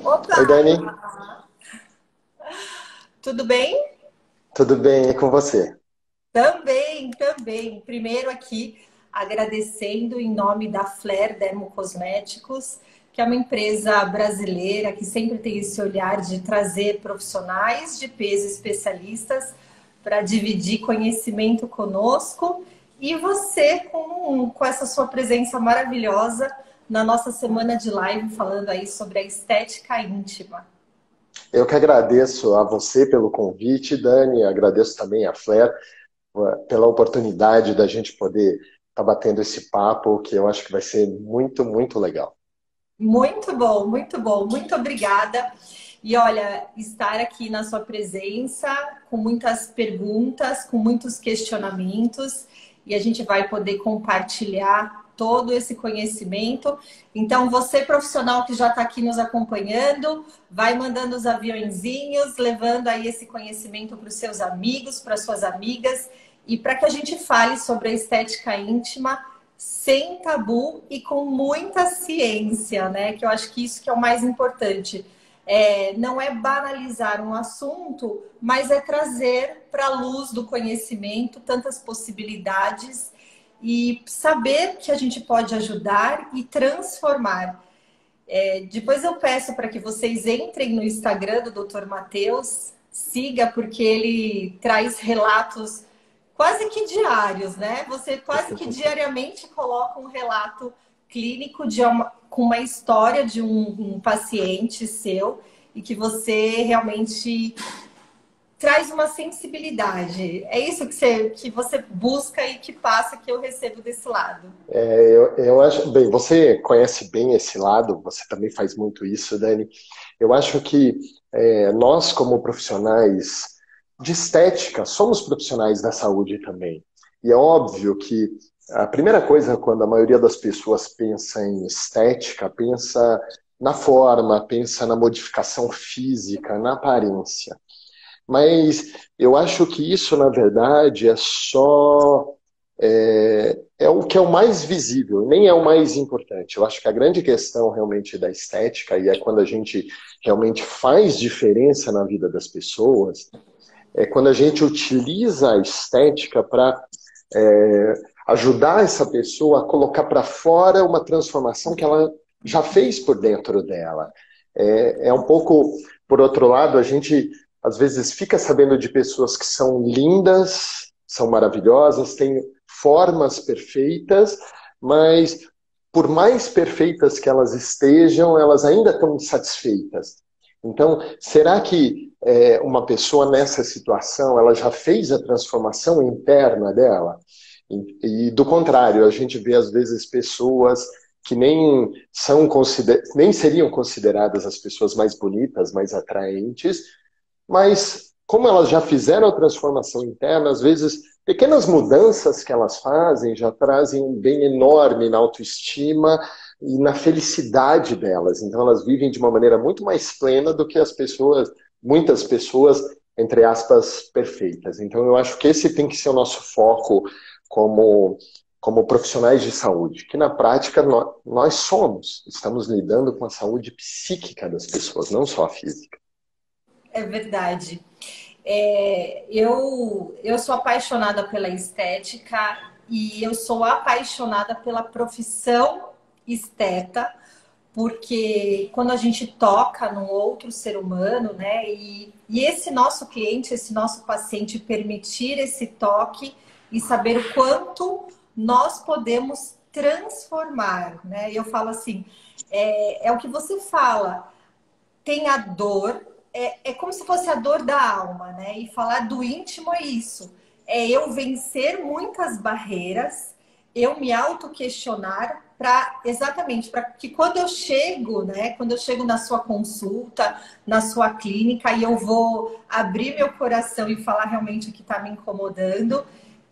Oi, Opa! Dani, Tudo bem? tudo bem? E com você? Também, também. Primeiro aqui, agradecendo em nome da Flair Dermocosméticos, que é uma empresa brasileira que sempre tem esse olhar de trazer profissionais de peso especialistas para dividir conhecimento conosco e você com essa sua presença maravilhosa na nossa semana de live falando aí sobre a estética íntima. Eu que agradeço a você pelo convite, Dani, agradeço também a Flair pela oportunidade da gente poder estar batendo esse papo, que eu acho que vai ser muito, muito legal. Muito bom, muito bom. Muito obrigada. E olha, estar aqui na sua presença, com muitas perguntas, com muitos questionamentos, e a gente vai poder compartilhar todo esse conhecimento. Então, você profissional que já está aqui nos acompanhando, vai mandando os aviõezinhos, levando aí esse conhecimento para os seus amigos, para suas amigas, e para que a gente fale sobre a estética íntima sem tabu e com muita ciência, né? Que eu acho que isso que é o mais importante. Não é banalizar um assunto, mas é trazer para a luz do conhecimento tantas possibilidades e saber que a gente pode ajudar e transformar. Depois eu peço para que vocês entrem no Instagram do Dr. Matheus, siga, porque ele traz relatos quase que diários, né? Você quase que diariamente coloca um relato clínico com uma história de um paciente seu e que você realmente traz uma sensibilidade. É isso que você busca e que passa que eu recebo desse lado. Eu acho, bem, você conhece bem esse lado, você também faz muito isso, Dani. Eu acho que nós, como profissionais de estética, somos profissionais da saúde também. E é óbvio que a primeira coisa, quando a maioria das pessoas pensa em estética, pensa na forma, pensa na modificação física, na aparência. Mas eu acho que isso, na verdade, é o que é o mais visível, nem é o mais importante. Eu acho que a grande questão realmente da estética, e é quando a gente realmente faz diferença na vida das pessoas, é quando a gente utiliza a estética para ajudar essa pessoa a colocar para fora uma transformação que ela já fez por dentro dela. É um pouco, por outro lado, a gente às vezes fica sabendo de pessoas que são lindas, são maravilhosas, têm formas perfeitas, mas por mais perfeitas que elas estejam, elas ainda estão insatisfeitas. Então, será que uma pessoa nessa situação, ela já fez a transformação interna dela? E do contrário, a gente vê às vezes pessoas que nem seriam consideradas as pessoas mais bonitas, mais atraentes, mas como elas já fizeram a transformação interna, às vezes pequenas mudanças que elas fazem já trazem um bem enorme na autoestima e na felicidade delas. Então elas vivem de uma maneira muito mais plena do que as pessoas, muitas pessoas, entre aspas, perfeitas. Então eu acho que esse tem que ser o nosso foco como profissionais de saúde, que na prática nós estamos lidando com a saúde psíquica das pessoas, não só a física. É verdade. Eu sou apaixonada pela estética e eu sou apaixonada pela profissão esteta, porque quando a gente toca num outro ser humano, né, e esse nosso cliente, esse nosso paciente permitir esse toque e saber o quanto nós podemos transformar, né? Eu falo assim, é o que você fala, tem a dor, é como se fosse a dor da alma, né? E falar do íntimo é isso. É eu vencer muitas barreiras, eu me auto-questionar para exatamente para que quando eu chego, né? Quando eu chego na sua consulta, na sua clínica, e eu vou abrir meu coração e falar realmente o que está me incomodando,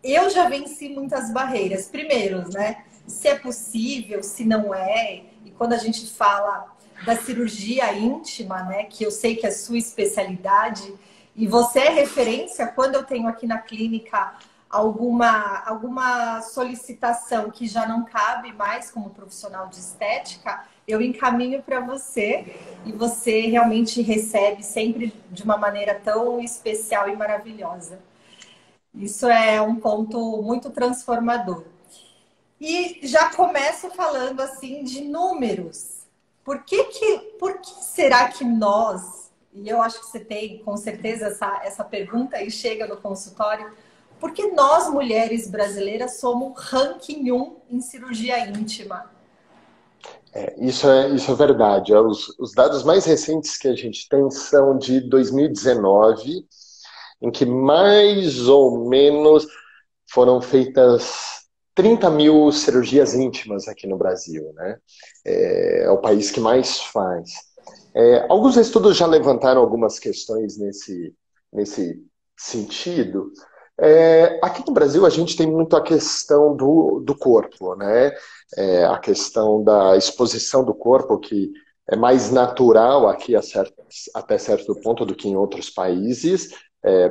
eu já venci muitas barreiras. Primeiro, né? Se é possível, se não é, e quando a gente fala da cirurgia íntima, né, que eu sei que é sua especialidade, e você é referência quando eu tenho aqui na clínica alguma solicitação que já não cabe mais como profissional de estética, eu encaminho para você e você realmente recebe sempre de uma maneira tão especial e maravilhosa. Isso é um ponto muito transformador. E já começo falando assim de números. Por que será que nós, e eu acho que você tem com certeza essa pergunta e chega no consultório, por que nós, mulheres brasileiras, somos ranking 1 em cirurgia íntima? Isso é verdade. Os dados mais recentes que a gente tem são de 2019, em que mais ou menos foram feitas 30 mil cirurgias íntimas aqui no Brasil, né? É o país que mais faz. Alguns estudos já levantaram algumas questões nesse sentido. Aqui no Brasil a gente tem muito a questão do corpo, né? A questão da exposição do corpo, que é mais natural aqui até certo ponto do que em outros países.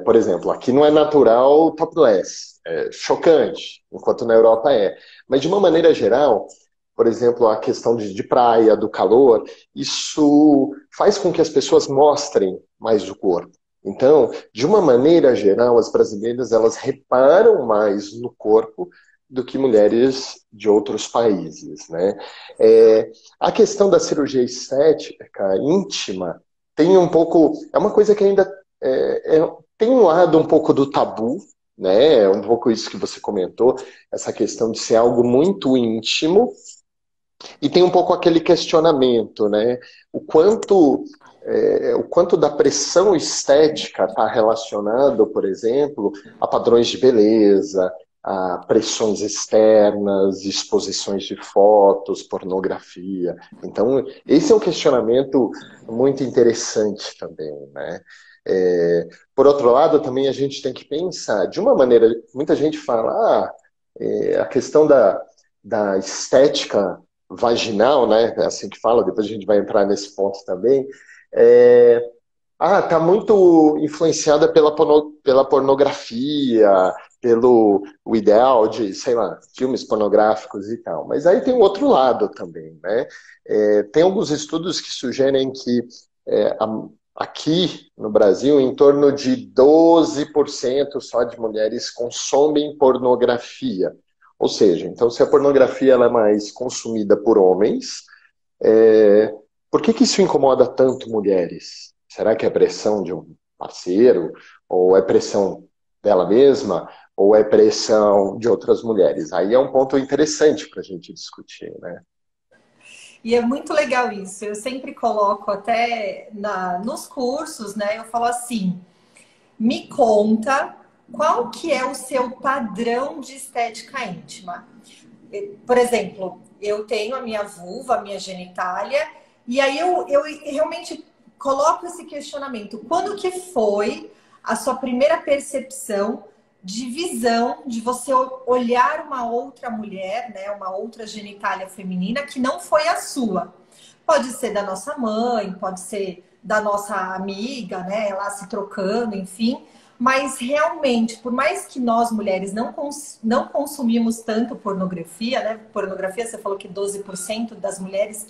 Por exemplo, aqui não é natural topless, é chocante, enquanto na Europa é. Mas de uma maneira geral, por exemplo, a questão de praia, do calor, isso faz com que as pessoas mostrem mais o corpo. Então, de uma maneira geral, as brasileiras elas reparam mais no corpo do que mulheres de outros países, né? A questão da cirurgia estética íntima tem um pouco, é uma coisa que ainda tem um lado um pouco do tabu, né? É um pouco isso que você comentou, essa questão de ser algo muito íntimo. E tem um pouco aquele questionamento, né? O quanto da pressão estética está relacionado, por exemplo, a padrões de beleza, a pressões externas, exposições de fotos, pornografia. Então, esse é um questionamento muito interessante também, né? Por outro lado, também a gente tem que pensar, de uma maneira, muita gente fala, a questão da estética vaginal, né? É assim que fala, depois a gente vai entrar nesse ponto também. Tá muito influenciada pela pornografia, pelo o ideal de, sei lá, filmes pornográficos e tal. Mas aí tem o outro lado também, né? Tem alguns estudos que sugerem que aqui no Brasil, em torno de 12% só de mulheres consomem pornografia. Ou seja, então se a pornografia ela é mais consumida por homens, por que isso incomoda tanto mulheres? Será que é pressão de um parceiro? Ou é pressão dela mesma? Ou é pressão de outras mulheres? Aí é um ponto interessante para a gente discutir, né? E é muito legal isso. Eu sempre coloco até nos cursos, né? Eu falo assim, me conta qual que é o seu padrão de estética íntima. Por exemplo, eu tenho a minha vulva, a minha genitália, e aí eu realmente coloco esse questionamento. Quando que foi a sua primeira percepção de visão, de você olhar uma outra mulher, né, uma outra genitália feminina que não foi a sua? Pode ser da nossa mãe, pode ser da nossa amiga, né, ela se trocando, enfim. Mas realmente, por mais que nós mulheres não consumimos tanto pornografia, né? Pornografia, você falou que 12% das mulheres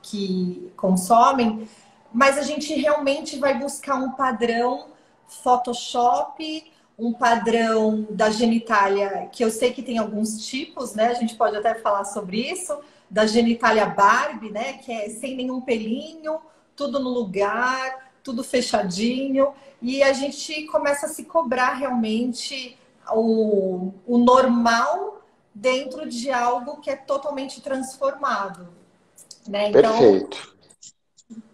que consomem, mas a gente realmente vai buscar um padrão Photoshop, um padrão da genitália, que eu sei que tem alguns tipos, né? A gente pode até falar sobre isso, da genitália Barbie, né? Que é sem nenhum pelinho, tudo no lugar, tudo fechadinho. E a gente começa a se cobrar realmente o normal dentro de algo que é totalmente transformado, né? Então, Perfeito,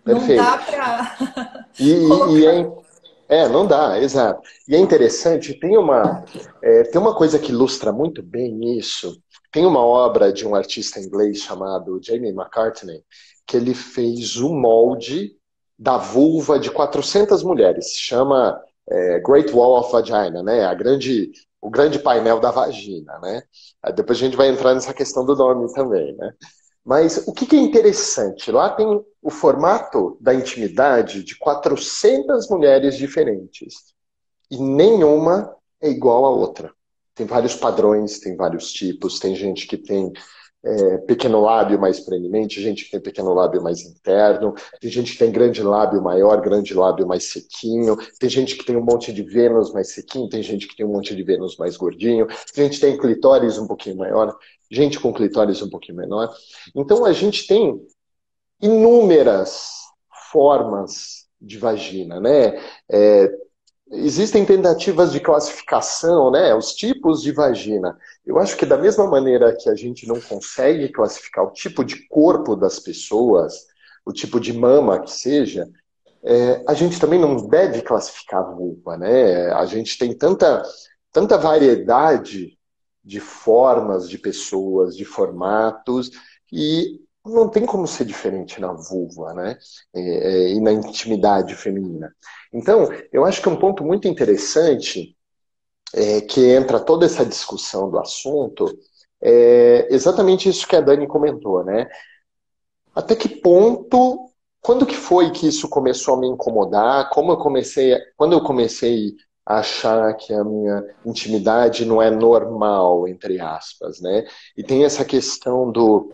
não dá perfeito. para E colocar. não dá, exato. E é interessante, tem uma coisa que ilustra muito bem isso. Tem uma obra de um artista inglês chamado Jamie McCartney, que ele fez um molde da vulva de 400 mulheres. Se chama Great Wall of Vagina, né? O grande painel da vagina, né? Aí depois a gente vai entrar nessa questão do nome também, né? Mas o que é interessante? Lá tem o formato da intimidade de 400 mulheres diferentes. E nenhuma é igual à outra. Tem vários padrões, tem vários tipos. Tem gente que tem pequeno lábio mais proeminente, gente que tem pequeno lábio mais interno, tem gente que tem grande lábio maior, grande lábio mais sequinho, tem gente que tem um monte de Vênus mais sequinho, tem gente que tem um monte de Vênus mais gordinho, tem gente que tem clitóris um pouquinho maior, gente com clitóris um pouquinho menor. Então a gente tem inúmeras formas de vagina, né? Existem tentativas de classificação, né? Os tipos de vagina. Eu acho que da mesma maneira que a gente não consegue classificar o tipo de corpo das pessoas, o tipo de mama que seja, a gente também não deve classificar a vulva, né? A gente tem tanta variedade de formas de pessoas, de formatos, e não tem como ser diferente na vulva, né? E na intimidade feminina. Então, eu acho que um ponto muito interessante que entra toda essa discussão do assunto é exatamente isso que a Dani comentou, né? Até que ponto, quando que foi que isso começou a me incomodar? Quando eu comecei a achar que a minha intimidade não é normal, entre aspas, né? E tem essa questão do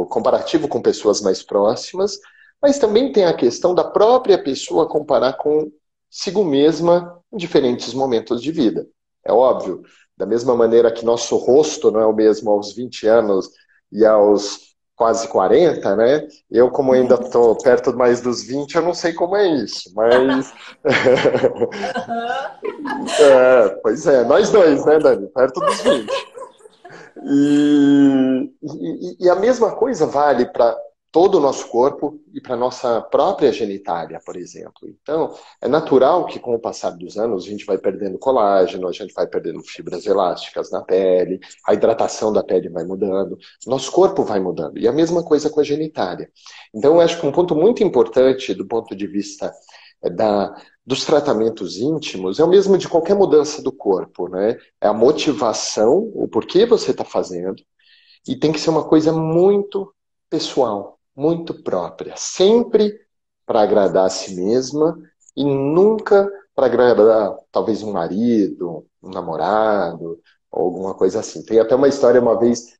comparativo com pessoas mais próximas, mas também tem a questão da própria pessoa comparar consigo mesma em diferentes momentos de vida. É óbvio, da mesma maneira que nosso rosto não é o mesmo aos 20 anos e aos quase 40, né? Eu, como ainda estou perto mais dos 20, eu não sei como é isso, mas... pois é, nós dois, né, Dani? Perto dos 20. E a mesma coisa vale para todo o nosso corpo e para a nossa própria genitália, por exemplo. Então, é natural que com o passar dos anos a gente vai perdendo colágeno, a gente vai perdendo fibras elásticas na pele, a hidratação da pele vai mudando, nosso corpo vai mudando. E a mesma coisa com a genitália. Então, eu acho que um ponto muito importante do ponto de vista dos tratamentos íntimos é o mesmo de qualquer mudança do corpo, né? É a motivação, o porquê você está fazendo, e tem que ser uma coisa muito pessoal, muito própria, sempre para agradar a si mesma e nunca para agradar talvez um marido, um namorado, ou alguma coisa assim. Tem até uma história uma vez,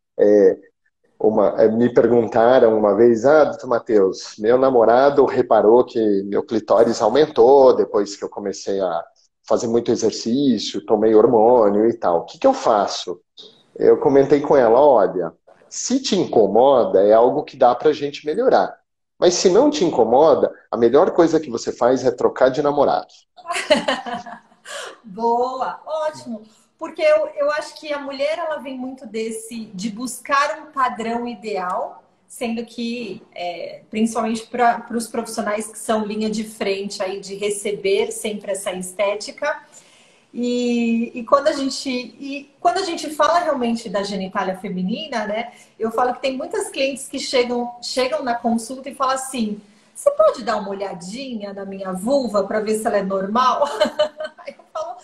me perguntaram uma vez, doutor Matheus, meu namorado reparou que meu clitóris aumentou depois que eu comecei a fazer muito exercício, tomei hormônio e tal. O que eu faço? Eu comentei com ela, olha, se te incomoda, é algo que dá pra gente melhorar. Mas se não te incomoda, a melhor coisa que você faz é trocar de namorado. Boa, ótimo. Porque eu acho que a mulher ela vem muito de buscar um padrão ideal, sendo que, principalmente para os profissionais que são linha de frente aí de receber sempre essa estética. E quando a gente fala realmente da genitália feminina, né? Eu falo que tem muitas clientes que chegam na consulta e falam assim: você pode dar uma olhadinha na minha vulva para ver se ela é normal? Aí eu falo,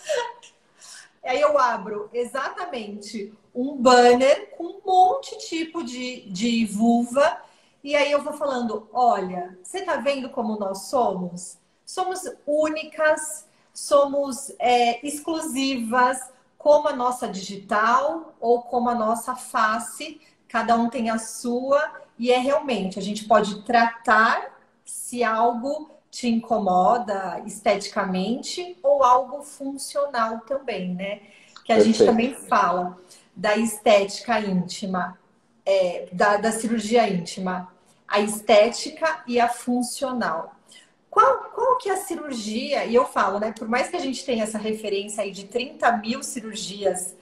aí eu abro exatamente um banner com um monte de tipo de vulva. E aí eu vou falando, olha, você tá vendo como nós somos? Somos únicas, somos exclusivas, como a nossa digital ou como a nossa face. Cada um tem a sua. E realmente, a gente pode tratar se algo te incomoda esteticamente ou algo funcional também, né? Que a gente também fala da estética íntima, da cirurgia íntima, a estética e a funcional. Qual que é a cirurgia? E eu falo, né? Por mais que a gente tenha essa referência aí de 30 mil cirurgias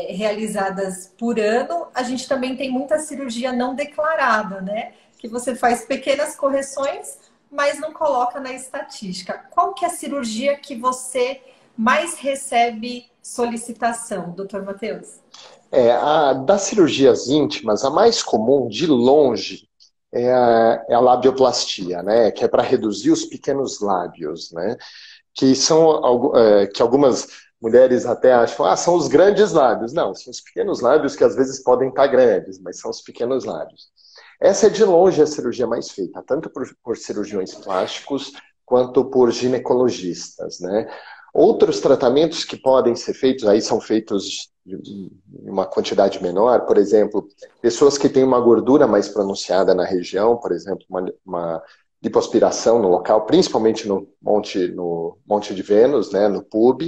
realizadas por ano, a gente também tem muita cirurgia não declarada, né? Que você faz pequenas correções, mas não coloca na estatística. Qual que é a cirurgia que você mais recebe solicitação, doutor Matheus? Das cirurgias íntimas, a mais comum, de longe, é a labioplastia, né? Que é para reduzir os pequenos lábios, né? Que algumas mulheres até acham, são os grandes lábios. Não, são os pequenos lábios que às vezes podem estar grandes, mas são os pequenos lábios. Essa é de longe a cirurgia mais feita, tanto por cirurgiões plásticos quanto por ginecologistas, né? Outros tratamentos que podem ser feitos, aí são feitos uma quantidade menor, por exemplo, pessoas que têm uma gordura mais pronunciada na região, por exemplo, uma lipoaspiração no local, principalmente no Monte de Vênus, né, no pub,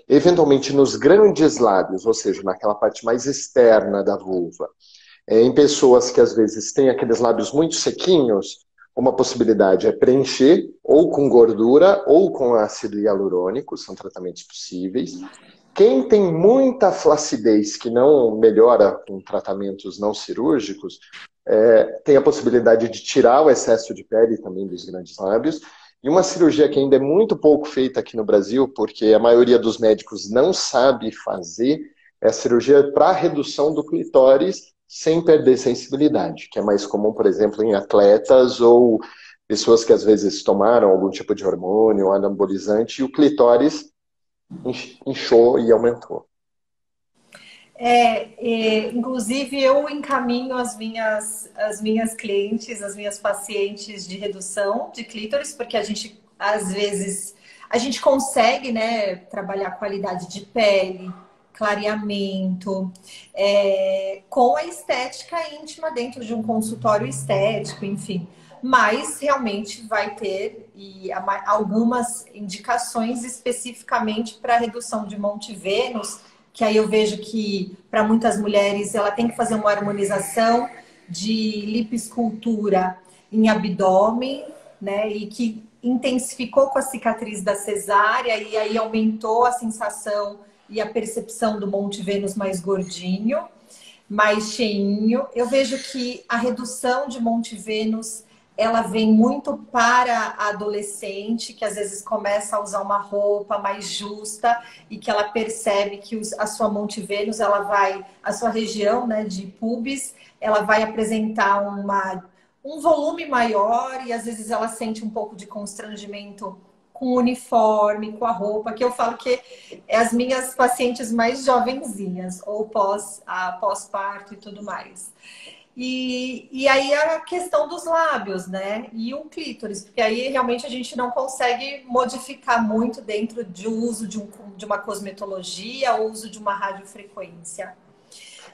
eventualmente nos grandes lábios, ou seja, naquela parte mais externa da vulva, em pessoas que às vezes têm aqueles lábios muito sequinhos, uma possibilidade é preencher ou com gordura ou com ácido hialurônico, são tratamentos possíveis. Quem tem muita flacidez que não melhora com tratamentos não cirúrgicos, tem a possibilidade de tirar o excesso de pele também dos grandes lábios. E uma cirurgia que ainda é muito pouco feita aqui no Brasil, porque a maioria dos médicos não sabe fazer, é a cirurgia para redução do clitóris sem perder sensibilidade, que é mais comum, por exemplo, em atletas ou pessoas que às vezes tomaram algum tipo de hormônio, anabolizante, e o clitóris inchou e aumentou. Inclusive eu encaminho as minhas clientes, as minhas pacientes de redução de clítoris, porque a gente, às vezes, a gente consegue, né, trabalhar qualidade de pele, clareamento, com a estética íntima dentro de um consultório estético, enfim. Mas realmente vai ter algumas indicações especificamente para redução de Monte Vênus, que aí eu vejo que para muitas mulheres ela tem que fazer uma harmonização de lipoescultura em abdômen, né? E que intensificou com a cicatriz da cesárea e aí aumentou a sensação e a percepção do Monte Vênus mais gordinho, mais cheinho. Eu vejo que a redução de Monte Vênus ela vem muito para a adolescente, que às vezes começa a usar uma roupa mais justa e que ela percebe que a sua Monte Vênus, a sua região, né, de pubis, ela vai apresentar um volume maior e às vezes ela sente um pouco de constrangimento com o uniforme, com a roupa, que eu falo que é as minhas pacientes mais jovenzinhas, ou pós-parto e tudo mais. E aí a questão dos lábios, né? E o clítoris, porque aí realmente a gente não consegue modificar muito dentro do uso de uma cosmetologia ou uso de uma radiofrequência.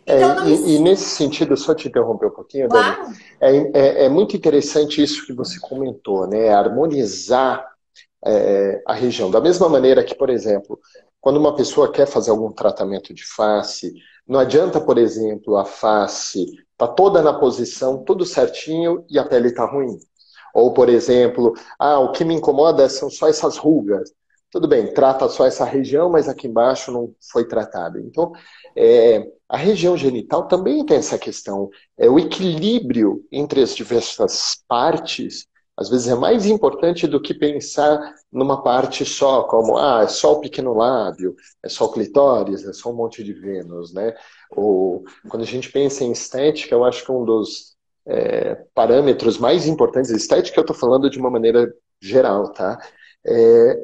Então, e nesse sentido, só te interromper um pouquinho, claro. Dani, é muito interessante isso que você comentou, né? Harmonizar a região. Da mesma maneira que, por exemplo, quando uma pessoa quer fazer algum tratamento de face, não adianta, por exemplo, a face tá toda na posição, tudo certinho e a pele está ruim. Ou, por exemplo, o que me incomoda são só essas rugas. Tudo bem, trata só essa região, mas aqui embaixo não foi tratado. Então, a região genital também tem essa questão. O equilíbrio entre as diversas partes, às vezes é mais importante do que pensar numa parte só, como, é só o pequeno lábio, é só o clitóris, é só um monte de Vênus, né? Ou, quando a gente pensa em estética, eu acho que um dos parâmetros mais importantes, estética eu estou falando de uma maneira geral, tá?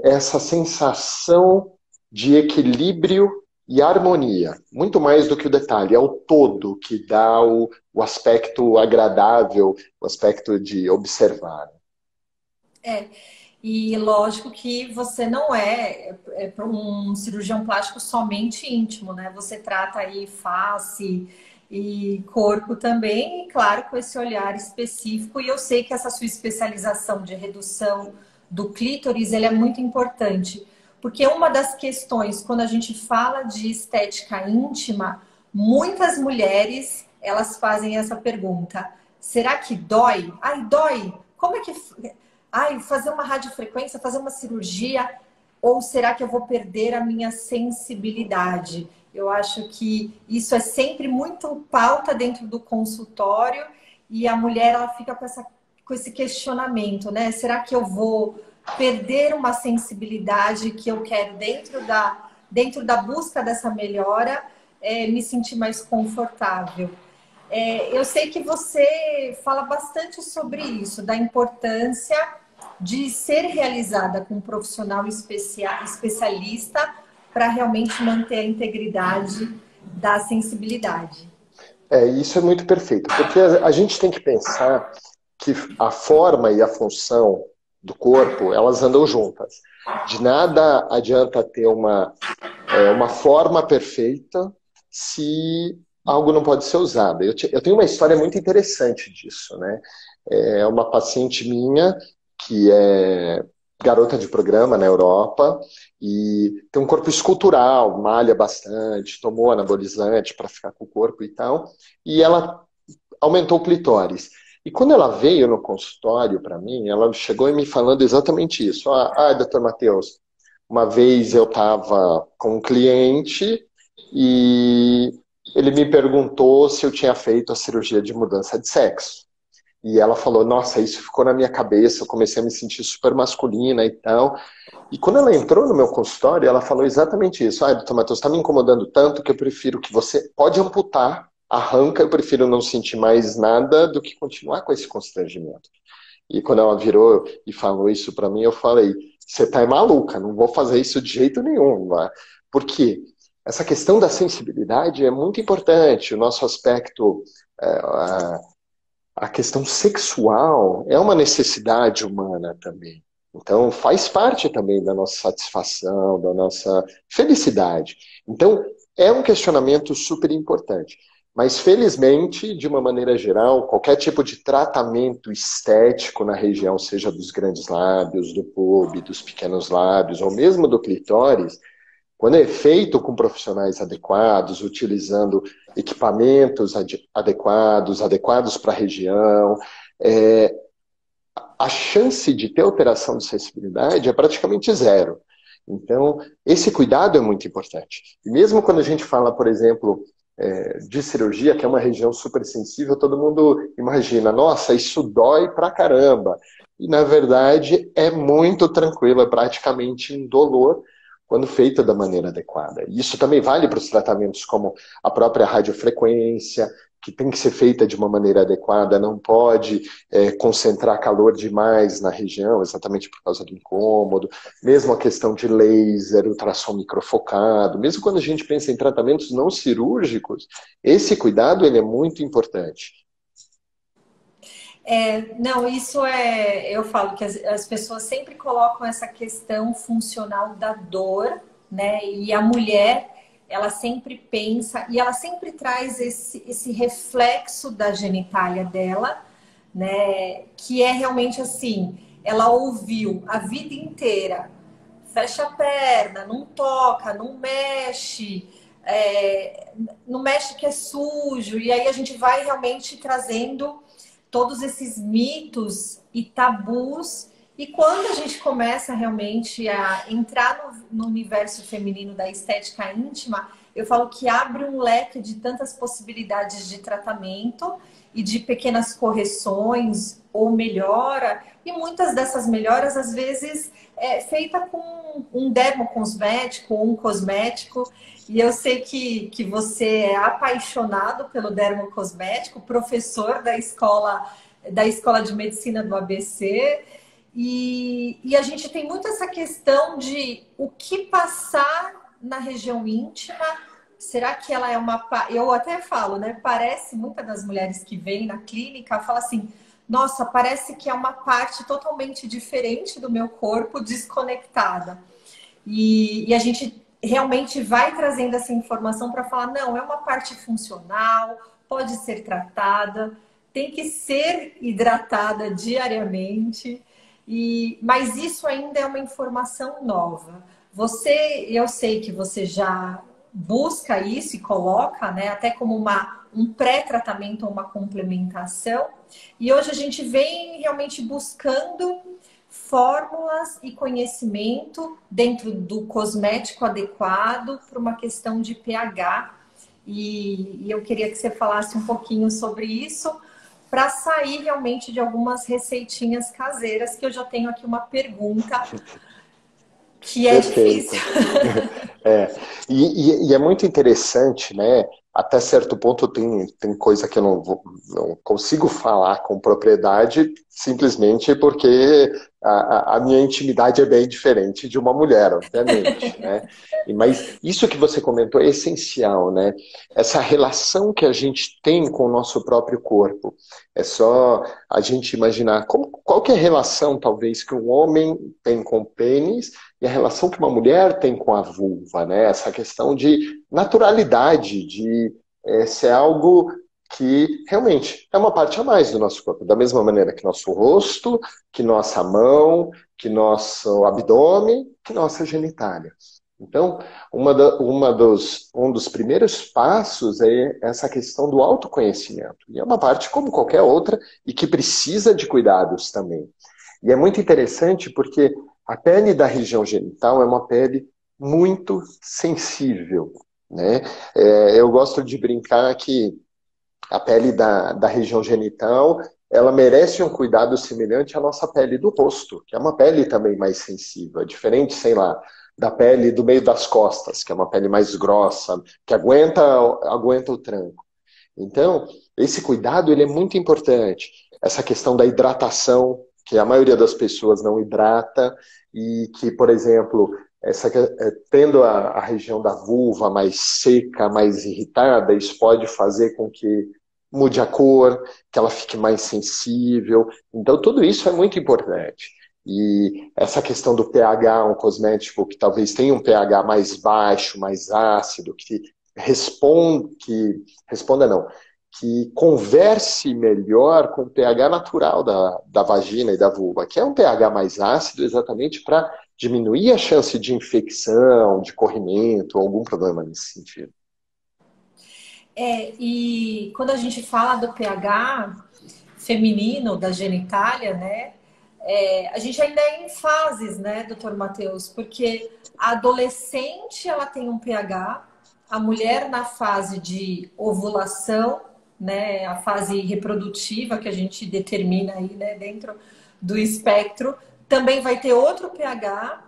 Essa sensação de equilíbrio e harmonia, muito mais do que o detalhe, é o todo que dá o aspecto agradável, o aspecto de observar. E lógico que você não é um cirurgião plástico somente íntimo, né? Você trata aí face e corpo também, e claro, com esse olhar específico. E eu sei que essa sua especialização de redução do clítoris, ele é muito importante. Porque uma das questões, quando a gente fala de estética íntima, muitas mulheres, elas fazem essa pergunta. Será que dói? Ai, dói? Como é que... fazer uma radiofrequência, fazer uma cirurgia, ou será que eu vou perder a minha sensibilidade? Eu acho que isso é sempre muito pauta dentro do consultório e a mulher ela fica com esse questionamento, né? Será que eu vou perder uma sensibilidade que eu quero dentro da busca dessa melhora, me sentir mais confortável? Eu sei que você fala bastante sobre isso, da importância de ser realizada com um profissional especialista para realmente manter a integridade da sensibilidade. Isso é muito perfeito, porque a gente tem que pensar que a forma e a função do corpo, elas andam juntas. De nada adianta ter uma uma forma perfeita se algo não pode ser usado. Eu tenho uma história muito interessante disso, né? É uma paciente minha que é garota de programa na Europa e tem um corpo escultural, malha bastante, tomou anabolizante para ficar com o corpo e tal, e ela aumentou o clitóris. E quando ela veio no consultório para mim, ela chegou me falando exatamente isso. Doutor Matheus, uma vez eu estava com um cliente e ele me perguntou se eu tinha feito a cirurgia de mudança de sexo. E ela falou, nossa, isso ficou na minha cabeça, eu comecei a me sentir super masculina e tal. E quando ela entrou no meu consultório, ela falou exatamente isso. Doutor Matheus, está me incomodando tanto que eu prefiro que você pode amputar, arranca, eu prefiro não sentir mais nada do que continuar com esse constrangimento. E quando ela virou e falou isso para mim, eu falei, você tá maluca, não vou fazer isso de jeito nenhum. Não é? Porque essa questão da sensibilidade é muito importante. O nosso aspecto, a questão sexual é uma necessidade humana também. Então, faz parte também da nossa satisfação, da nossa felicidade. Então, é um questionamento super importante. Mas, felizmente, de uma maneira geral, qualquer tipo de tratamento estético na região, seja dos grandes lábios, do pube, dos pequenos lábios, ou mesmo do clitóris, quando é feito com profissionais adequados, utilizando equipamentos adequados para a região, a chance de ter alteração de sensibilidade é praticamente zero. Então, esse cuidado é muito importante. E mesmo quando a gente fala, por exemplo, de cirurgia, que é uma região super sensível, todo mundo imagina, nossa, isso dói pra caramba. E, na verdade, é muito tranquilo, é praticamente indolor quando feita da maneira adequada. E isso também vale para os tratamentos como a própria radiofrequência, que tem que ser feita de uma maneira adequada, não pode concentrar calor demais na região, exatamente por causa do incômodo. Mesmo a questão de laser, ultrassom microfocado, mesmo quando a gente pensa em tratamentos não cirúrgicos, esse cuidado ele é muito importante. Não, isso eu falo que as pessoas sempre colocam essa questão funcional da dor, né? E a mulher, ela sempre pensa, e ela sempre traz esse reflexo da genitália dela, né? Que é realmente assim, ela ouviu a vida inteira, fecha a perna, não toca, não mexe que é sujo, e aí a gente vai realmente trazendo todos esses mitos e tabus. E quando a gente começa realmente a entrar no universo feminino da estética íntima, eu falo que abre um leque de tantas possibilidades de tratamento e de pequenas correções ou melhora. E muitas dessas melhoras, às vezes, é feita com um dermocosmético ou um cosmético. E eu sei que você é apaixonado pelo dermocosmético, professor da escola de medicina do ABC. E a gente tem muito essa questão de o que passar na região íntima. Será que ela é Eu até falo, né? Parece, muitas das mulheres que vêm na clínica, falam assim, nossa, parece que é uma parte totalmente diferente do meu corpo, desconectada. E a gente realmente vai trazendo essa informação para falar, não, é uma parte funcional, pode ser tratada, tem que ser hidratada diariamente, mas isso ainda é uma informação nova. Eu sei que você já busca isso e coloca, né, até como um pré-tratamento ou uma complementação, e hoje a gente vem realmente buscando fórmulas e conhecimento dentro do cosmético adequado para uma questão de pH. E eu queria que você falasse um pouquinho sobre isso para sair realmente de algumas receitinhas caseiras, que eu já tenho aqui uma pergunta que é Perfeito. difícil. E é muito interessante, né? até certo ponto tem coisa que eu não consigo falar com propriedade, simplesmente porque a minha intimidade é bem diferente de uma mulher, obviamente, né? Mas isso que você comentou é essencial, né? Essa relação que a gente tem com o nosso próprio corpo. É só a gente imaginar qual que é a relação, talvez, que um homem tem com o pênis e a relação que uma mulher tem com a vulva, né? Essa questão de naturalidade, de ser algo que realmente é uma parte a mais do nosso corpo, da mesma maneira que nosso rosto, que nossa mão, que nosso abdômen, que nossa genitália. Então, um dos primeiros passos é essa questão do autoconhecimento. E é uma parte como qualquer outra e que precisa de cuidados também. E é muito interessante porque a pele da região genital é uma pele muito sensível, né? Eu gosto de brincar que a pele da região genital, ela merece um cuidado semelhante à nossa pele do rosto, que é uma pele também mais sensível, diferente, sei lá, da pele do meio das costas, que é uma pele mais grossa, que aguenta o tranco. Então, esse cuidado ele é muito importante. Essa questão da hidratação, que a maioria das pessoas não hidrata, e que, por exemplo, tendo a região da vulva mais seca, mais irritada, isso pode fazer com que mude a cor, que ela fique mais sensível. Então, tudo isso é muito importante. E essa questão do pH, um cosmético que talvez tenha um pH mais baixo, mais ácido, que converse melhor com o pH natural da vagina e da vulva, que é um pH mais ácido exatamente para diminuir a chance de infecção, de corrimento, algum problema nesse sentido. E quando a gente fala do pH feminino, da genitália, né? A gente ainda é em fases, né, doutor Matheus? Porque a adolescente, ela tem um pH, a mulher na fase de ovulação, né, a fase reprodutiva que a gente determina aí, né, dentro do espectro, também vai ter outro pH.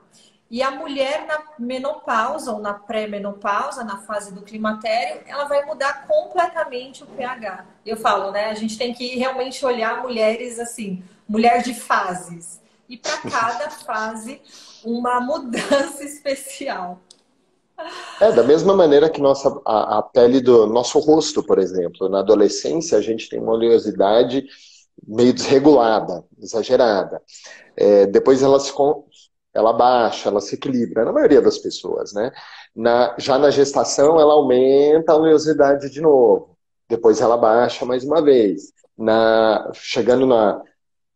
E a mulher na menopausa ou na pré-menopausa, na fase do climatério, ela vai mudar completamente o pH. Eu falo, né? A gente tem que realmente olhar mulheres assim, mulher de fases. E para cada fase, uma mudança especial. Da mesma maneira que a pele do nosso rosto, por exemplo. Na adolescência, a gente tem uma oleosidade meio desregulada, exagerada. Depois ela baixa, ela se equilibra, na maioria das pessoas, né? Já na gestação, ela aumenta a oleosidade de novo. Depois ela baixa mais uma vez. Chegando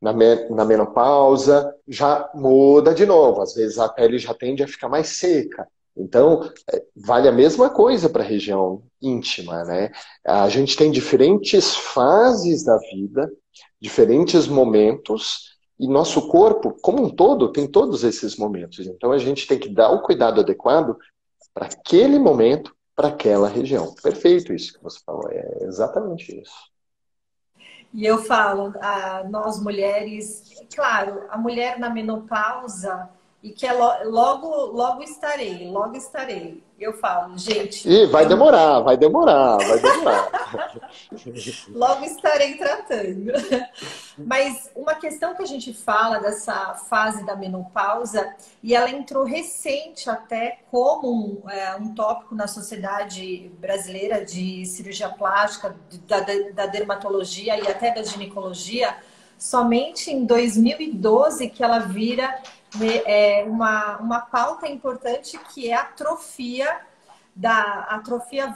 na menopausa, já muda de novo. Às vezes a pele já tende a ficar mais seca. Então, vale a mesma coisa para a região íntima, né? A gente tem diferentes fases da vida, diferentes momentos, e nosso corpo, como um todo, tem todos esses momentos. Então, a gente tem que dar o cuidado adequado para aquele momento, para aquela região. Perfeito isso que você falou, é exatamente isso. E eu falo, nós mulheres, claro, a mulher na menopausa, e que logo estarei. Eu falo, gente. E vai demorar. Logo estarei tratando. Mas uma questão que a gente fala dessa fase da menopausa, e ela entrou recente até como um tópico na sociedade brasileira de cirurgia plástica, da dermatologia e até da ginecologia, somente em 2012 que ela vira uma pauta importante, que é a atrofia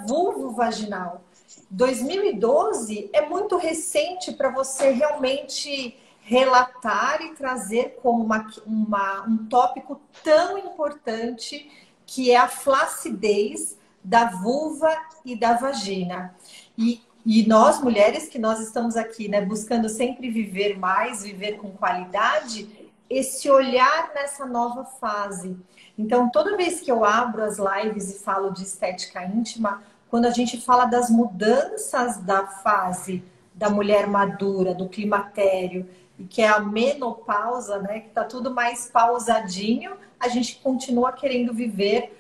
vulvovaginal. 2012 é muito recente para você realmente relatar e trazer como um tópico tão importante, que é a flacidez da vulva e da vagina. E nós, mulheres, que nós estamos aqui, né, buscando sempre viver mais, viver com qualidade, esse olhar nessa nova fase. Então, toda vez que eu abro as lives e falo de estética íntima, quando a gente fala das mudanças da fase da mulher madura, do climatério, e que é a menopausa, né, que está tudo mais pausadinho, a gente continua querendo viver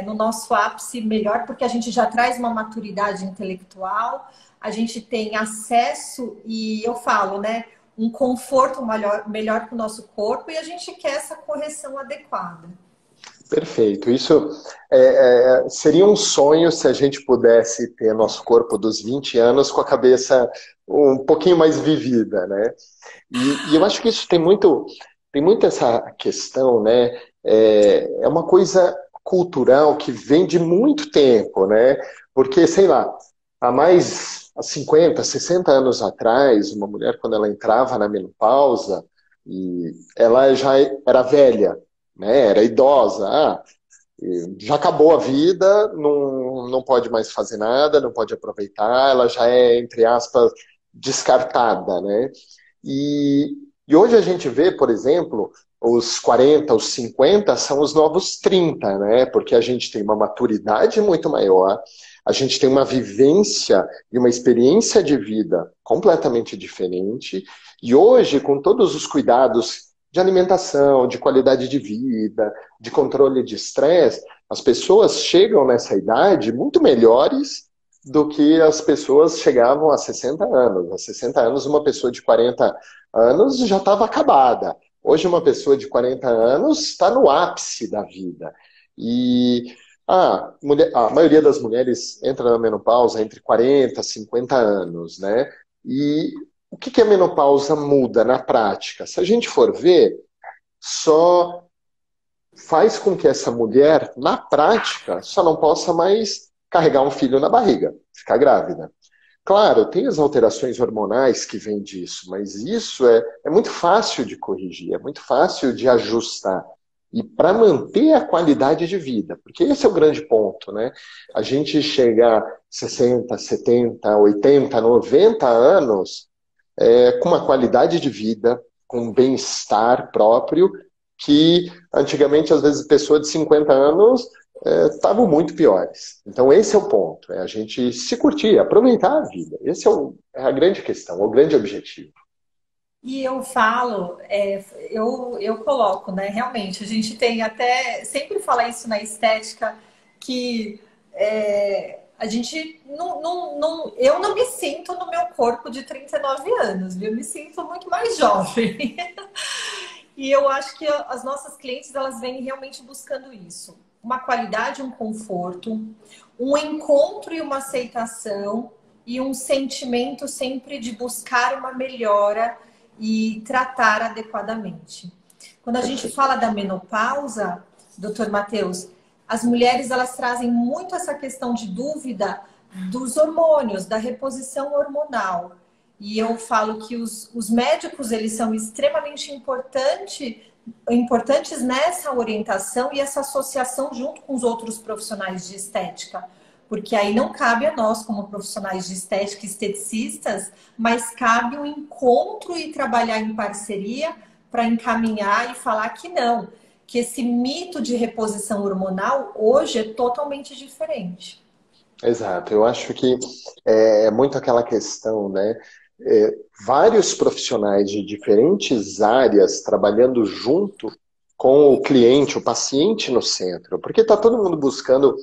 no nosso ápice melhor, porque a gente já traz uma maturidade intelectual, a gente tem acesso e eu falo, né, um conforto melhor para o nosso corpo e a gente quer essa correção adequada. Perfeito. Isso seria um sonho se a gente pudesse ter nosso corpo dos 20 anos com a cabeça um pouquinho mais vivida, né? E eu acho que isso tem muito essa questão, né? É uma coisa cultural que vem de muito tempo, né? Porque, sei lá, há 50, 60 anos atrás, uma mulher, quando ela entrava na menopausa, e ela já era velha, né? Era idosa. Já acabou a vida, não pode mais fazer nada, não pode aproveitar, ela já é, entre aspas, descartada, né? E, e hoje a gente vê, por exemplo, os 40, os 50 são os novos 30, né? Porque a gente tem uma maturidade muito maior, a gente tem uma vivência e uma experiência de vida completamente diferente, e hoje, com todos os cuidados de alimentação, de qualidade de vida, de controle de estresse, as pessoas chegam nessa idade muito melhores do que as pessoas chegavam a 60 anos. A 60 anos, uma pessoa de 40 anos já estava acabada. Hoje, uma pessoa de 40 anos está no ápice da vida. E a maioria das mulheres entra na menopausa entre 40 e 50 anos, né? E o que a menopausa muda na prática? Se a gente for ver, só faz com que essa mulher, na prática, só não possa mais carregar um filho na barriga, ficar grávida. Claro, tem as alterações hormonais que vêm disso, mas isso é muito fácil de corrigir, é muito fácil de ajustar. E para manter a qualidade de vida, porque esse é o grande ponto, né? A gente chega a 60, 70, 80, 90 anos com uma qualidade de vida, com um bem-estar próprio, que antigamente, às vezes, pessoas de 50 anos estavam muito piores. Então, esse é o ponto, é a gente se curtir, aproveitar a vida. Esse é a grande questão, o grande objetivo. E eu falo, eu coloco, né? Realmente, a gente tem até, sempre fala isso na estética, que a gente eu não me sinto no meu corpo de 39 anos, viu? Eu me sinto muito mais jovem. E eu acho que as nossas clientes, elas vêm realmente buscando isso. Uma qualidade, um conforto, um encontro e uma aceitação e um sentimento sempre de buscar uma melhora e tratar adequadamente. Quando a gente fala da menopausa, doutor Matheus, as mulheres elas trazem muito essa questão de dúvida dos hormônios, da reposição hormonal. E eu falo que os médicos eles são extremamente importantes nessa orientação e essa associação junto com os outros profissionais de estética. Porque aí não cabe a nós, como profissionais de estética, esteticistas, mas cabe um encontro e trabalhar em parceria para encaminhar e falar que não, que esse mito de reposição hormonal hoje é totalmente diferente. Exato, eu acho que é muito aquela questão, né? Vários profissionais de diferentes áreas trabalhando junto com o cliente, o paciente no centro, porque está todo mundo buscando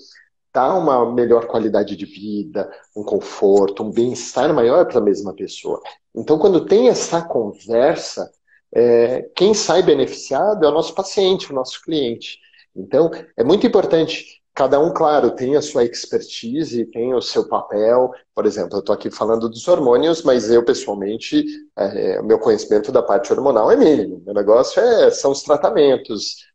dar uma melhor qualidade de vida, um conforto, um bem-estar maior para a mesma pessoa. Então, quando tem essa conversa, quem sai beneficiado é o nosso paciente, o nosso cliente. Então, é muito importante. Cada um, claro, tem a sua expertise, tem o seu papel. Por exemplo, eu estou aqui falando dos hormônios, mas eu, pessoalmente, o meu conhecimento da parte hormonal é mínimo. Meu negócio são os tratamentos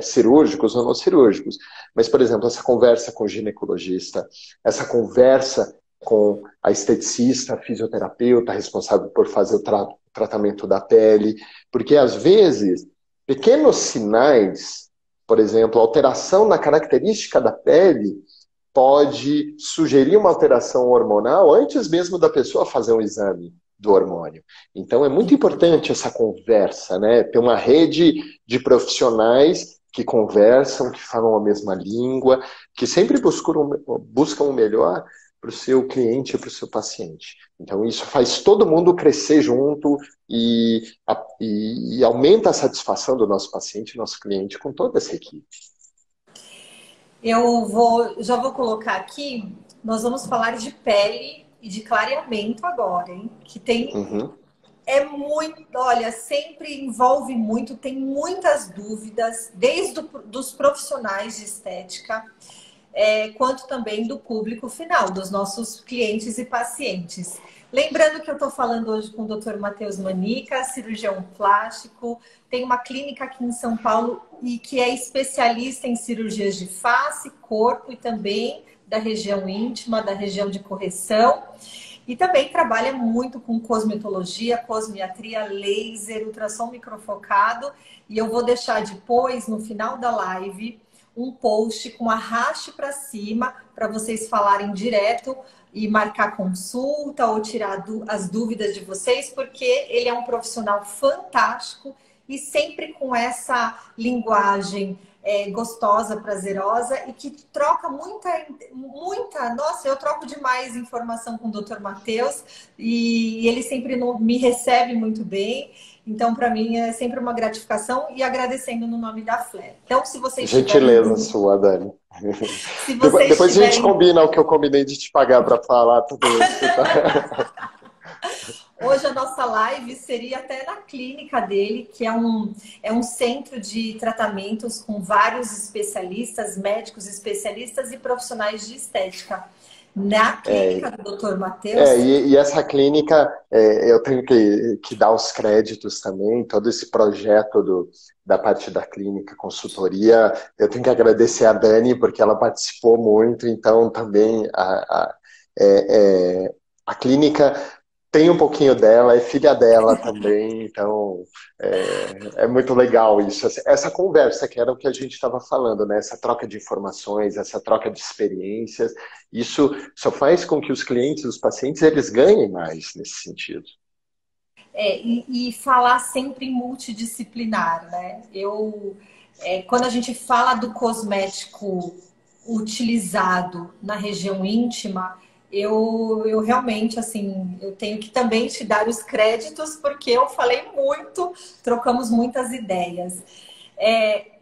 cirúrgicos ou não cirúrgicos. Mas, por exemplo, essa conversa com o ginecologista, essa conversa com a esteticista, a fisioterapeuta responsável por fazer o tratamento da pele, porque, às vezes, pequenos sinais, por exemplo, alteração na característica da pele pode sugerir uma alteração hormonal antes mesmo da pessoa fazer um exame do hormônio. Então é muito importante essa conversa, né? Ter uma rede de profissionais que conversam, que falam a mesma língua, que sempre buscam o melhor para o seu cliente e para o seu paciente. Então isso faz todo mundo crescer junto e aumenta a satisfação do nosso paciente, nosso cliente, com toda essa equipe. Já vou colocar aqui, nós vamos falar de pele e de clareamento agora, hein? Que tem, Uhum. é muito, olha, sempre envolve muito, tem muitas dúvidas, desde dos profissionais de estética, quanto também do público final, dos nossos clientes e pacientes. Lembrando que eu estou falando hoje com o Dr. Matheus Manica, cirurgião plástico, tem uma clínica aqui em São Paulo e que é especialista em cirurgias de face, corpo e também da região íntima, da região de correção. E também trabalha muito com cosmetologia, cosmiatria, laser, ultrassom microfocado. E eu vou deixar depois, no final da live, um post com arraste para cima para vocês falarem direto e marcar consulta ou tirar as dúvidas de vocês, porque ele é um profissional fantástico e sempre com essa linguagem gostosa, prazerosa e que troca muita. Nossa, eu troco demais informação com o Dr. Matheus e ele sempre me recebe muito bem. Então, para mim, é sempre uma gratificação e agradecendo no nome da Flare. Então, se vocês tiverem... Gentileza sua, Dani. Se vocês Depois a gente tiverem... combina o que eu combinei de te pagar para falar tudo isso, tá? Hoje a nossa live seria até na clínica dele, que é um centro de tratamentos com vários especialistas, médicos especialistas e profissionais de estética. Na clínica do Dr. Matheus... E essa clínica, eu tenho que dar os créditos também, todo esse projeto da parte da clínica, consultoria, eu tenho que agradecer a Dani, porque ela participou muito, então também a clínica tem um pouquinho dela, é filha dela também, então é muito legal isso. Essa conversa, que era o que a gente estava falando, né? Essa troca de informações, essa troca de experiências, isso só faz com que os clientes, os pacientes, eles ganhem mais nesse sentido. E falar sempre multidisciplinar, né? Quando a gente fala do cosmético utilizado na região íntima, eu realmente, assim, eu tenho que também te dar os créditos, porque eu falei muito, trocamos muitas ideias.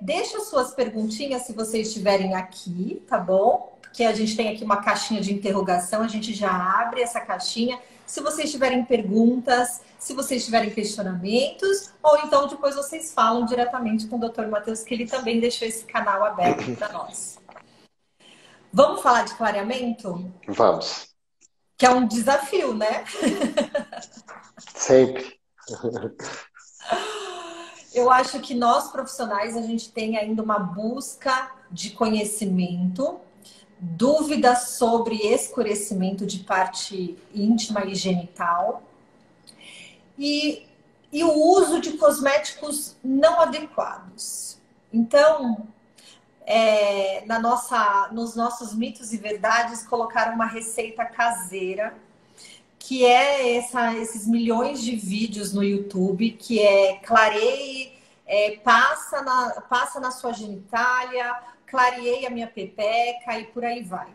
Deixa suas perguntinhas se vocês estiverem aqui, tá bom? Porque a gente tem aqui uma caixinha de interrogação, a gente já abre essa caixinha. Se vocês tiverem perguntas, se vocês tiverem questionamentos, ou então depois vocês falam diretamente com o Dr. Matheus, que ele também deixou esse canal aberto para nós. Vamos falar de clareamento? Vamos. Que é um desafio, né? Sempre. Eu acho que nós, profissionais, a gente tem ainda uma busca de conhecimento, dúvidas sobre escurecimento de parte íntima e genital e o uso de cosméticos não adequados. Então, nos nossos mitos e verdades, colocaram uma receita caseira, que é esses milhões de vídeos no YouTube, que clareie, passa na sua genitália, clareei a minha pepeca e por aí vai.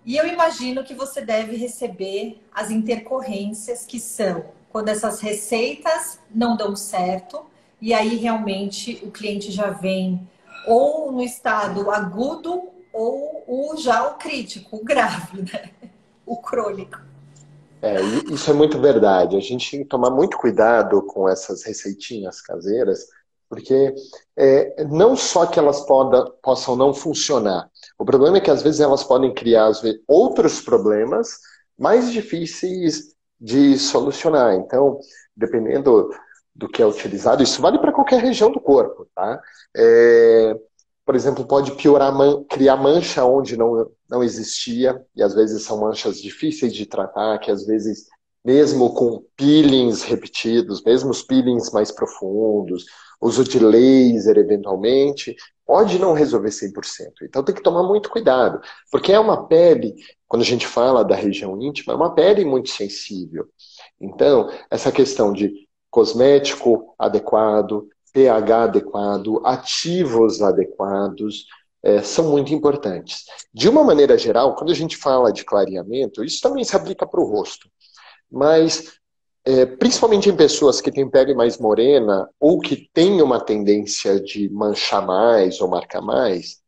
E eu imagino que você deve receber as intercorrências, que são quando essas receitas não dão certo, e aí realmente o cliente já vem ou no estado agudo ou já o crítico, o grave, né? O crônico. Isso é muito verdade. A gente tem que tomar muito cuidado com essas receitinhas caseiras, porque não só que elas possam não funcionar, o problema é que às vezes elas podem criar outros problemas mais difíceis de solucionar. Então, dependendo do que é utilizado, isso vale para qualquer região do corpo, tá? Por exemplo, pode piorar, criar mancha onde não existia, e às vezes são manchas difíceis de tratar, que às vezes, mesmo com peelings repetidos, mesmo os peelings mais profundos, uso de laser eventualmente, pode não resolver 100%. Então tem que tomar muito cuidado, porque é uma pele, quando a gente fala da região íntima, é uma pele muito sensível. Então, essa questão de cosmético adequado, pH adequado, ativos adequados, são muito importantes. De uma maneira geral, quando a gente fala de clareamento, isso também se aplica para o rosto, mas principalmente em pessoas que têm pele mais morena ou que têm uma tendência de manchar mais ou marcar mais,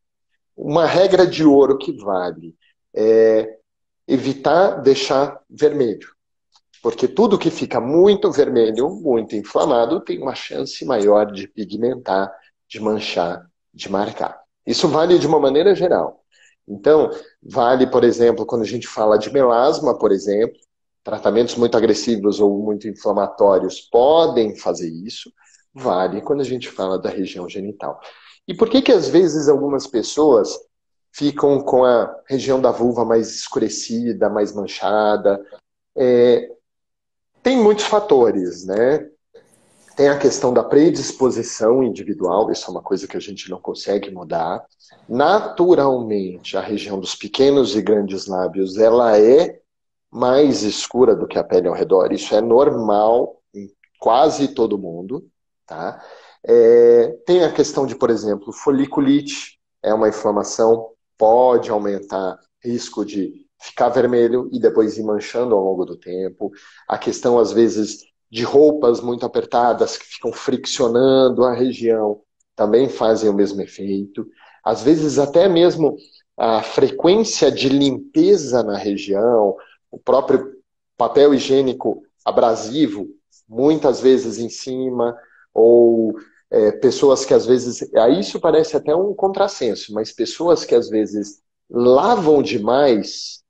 uma regra de ouro que vale é evitar deixar vermelho. Porque tudo que fica muito vermelho, muito inflamado, tem uma chance maior de pigmentar, de manchar, de marcar. Isso vale de uma maneira geral. Então, vale, por exemplo, quando a gente fala de melasma, por exemplo, tratamentos muito agressivos ou muito inflamatórios podem fazer isso. Vale quando a gente fala da região genital. E por que às vezes algumas pessoas ficam com a região da vulva mais escurecida, mais manchada? Tem muitos fatores, né? Tem a questão da predisposição individual, isso é uma coisa que a gente não consegue mudar. Naturalmente, a região dos pequenos e grandes lábios, ela é mais escura do que a pele ao redor. Isso é normal em quase todo mundo, tá? Tem a questão de, por exemplo, foliculite, é uma inflamação, pode aumentar risco de ficar vermelho e depois ir manchando ao longo do tempo. A questão, às vezes, de roupas muito apertadas que ficam friccionando a região, também fazem o mesmo efeito. Às vezes, até mesmo a frequência de limpeza na região, o próprio papel higiênico abrasivo, muitas vezes em cima, ou pessoas que às vezes... Aí isso parece até um contrassenso, mas pessoas que às vezes lavam demais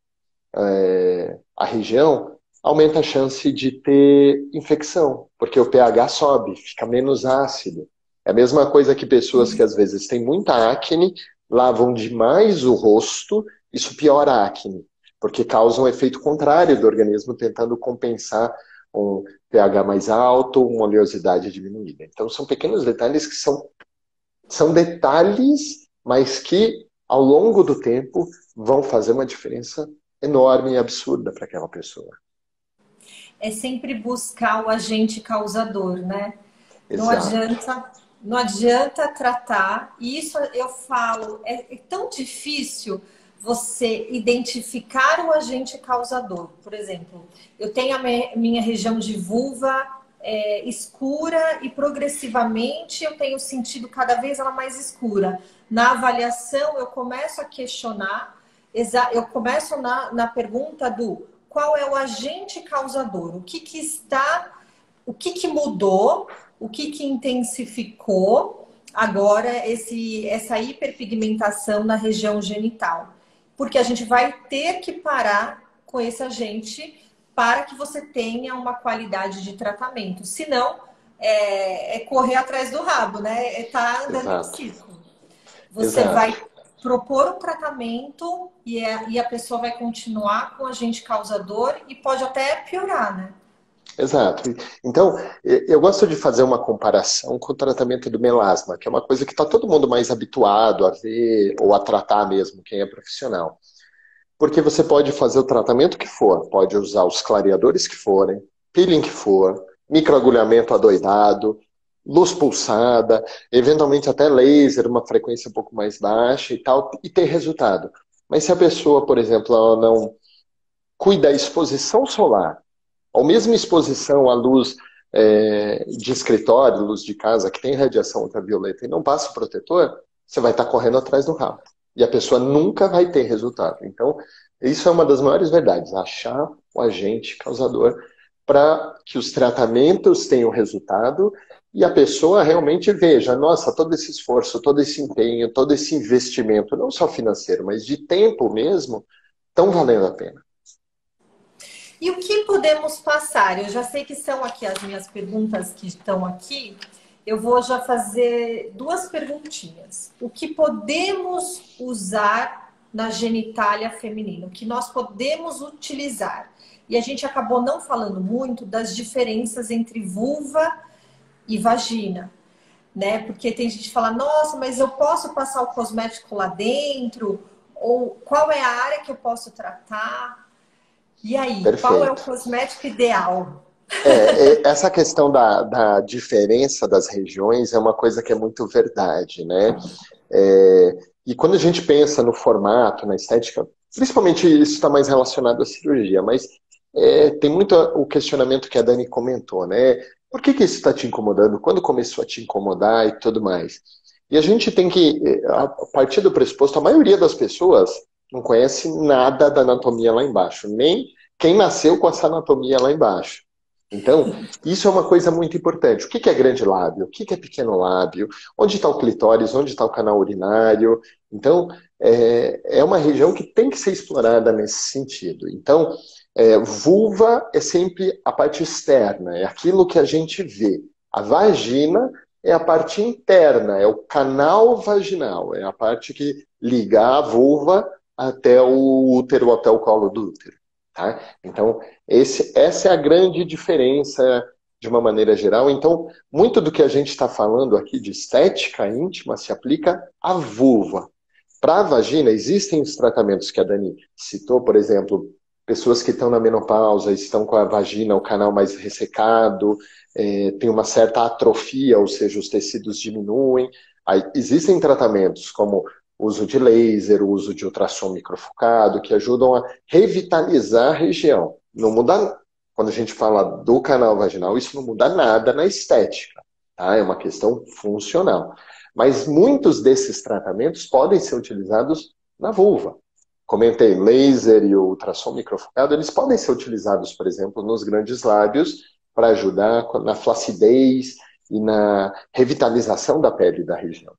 a região, aumenta a chance de ter infecção, porque o pH sobe, fica menos ácido. É a mesma coisa que pessoas que às vezes têm muita acne, lavam demais o rosto, isso piora a acne, porque causa um efeito contrário do organismo tentando compensar um pH mais alto, uma oleosidade diminuída. Então são pequenos detalhes que são detalhes, mas que ao longo do tempo vão fazer uma diferença enorme e absurda para aquela pessoa. É sempre buscar o agente causador, né? Exato. Não adianta tratar. E isso eu falo, é tão difícil você identificar o agente causador. Por exemplo, eu tenho a minha região de vulva escura e progressivamente eu tenho sentido cada vez ela mais escura. Na avaliação, eu começo a questionar, eu começo na pergunta do qual é o agente causador, o que mudou, o que intensificou agora essa hiperpigmentação na região genital. Porque a gente vai ter que parar com esse agente para que você tenha uma qualidade de tratamento. Senão, é correr atrás do rabo, né? Tá andando em círculo. Você vai propor um tratamento e a pessoa vai continuar com o agente causador e pode até piorar, né? Exato. Então, eu gosto de fazer uma comparação com o tratamento do melasma, que é uma coisa que está todo mundo mais habituado a ver ou a tratar mesmo, quem é profissional. Porque você pode fazer o tratamento que for, pode usar os clareadores que forem, peeling que for, microagulhamento adoidado, luz pulsada, eventualmente até laser, uma frequência um pouco mais baixa e tal, e ter resultado. Mas se a pessoa, por exemplo, ela não cuida da exposição solar, ou mesmo exposição à luz de escritório, luz de casa, que tem radiação ultravioleta e não passa o protetor, você vai estar correndo atrás do rabo. E a pessoa nunca vai ter resultado. Então, isso é uma das maiores verdades, achar o agente causador para que os tratamentos tenham resultado e a pessoa realmente veja, nossa, todo esse esforço, todo esse empenho, todo esse investimento, não só financeiro, mas de tempo mesmo, estão valendo a pena. E o que podemos passar? Eu já sei que são aqui as minhas perguntas que estão aqui. Eu vou já fazer duas perguntinhas. O que podemos usar na genitália feminina? O que nós podemos utilizar? E a gente acabou não falando muito das diferenças entre vulva e vagina, né? Porque tem gente que fala, nossa, mas eu posso passar o cosmético lá dentro? Ou qual é a área que eu posso tratar? E aí, Perfeito. Qual é o cosmético ideal? Essa questão da diferença das regiões é uma coisa que é muito verdade, né? E quando a gente pensa no formato, na estética, principalmente isso está mais relacionado à cirurgia, mas tem muito o questionamento que a Dani comentou, né? Por que isso está te incomodando? Quando começou a te incomodar e tudo mais? E a gente tem que, a partir do pressuposto, a maioria das pessoas não conhece nada da anatomia lá embaixo, nem quem nasceu com essa anatomia lá embaixo. Então, isso é uma coisa muito importante. O que é grande lábio? O que é pequeno lábio? Onde está o clitóris? Onde está o canal urinário? Então, é uma região que tem que ser explorada nesse sentido. Então, vulva é sempre a parte externa, é aquilo que a gente vê. A vagina é a parte interna, é o canal vaginal, é a parte que liga a vulva até o útero, até o colo do útero. Tá? Então, essa é a grande diferença de uma maneira geral. Então, muito do que a gente está falando aqui de estética íntima se aplica à vulva. Para a vagina, existem os tratamentos que a Dani citou, por exemplo, pessoas que estão na menopausa, estão com a vagina, o canal mais ressecado, tem uma certa atrofia, ou seja, os tecidos diminuem. Aí, existem tratamentos como o uso de laser, o uso de ultrassom microfocado, que ajudam a revitalizar a região. Não muda, quando a gente fala do canal vaginal, isso não muda nada na estética, tá? É uma questão funcional. Mas muitos desses tratamentos podem ser utilizados na vulva. Comentei, laser e o ultrassom microfocado, eles podem ser utilizados, por exemplo, nos grandes lábios para ajudar na flacidez e na revitalização da pele da região.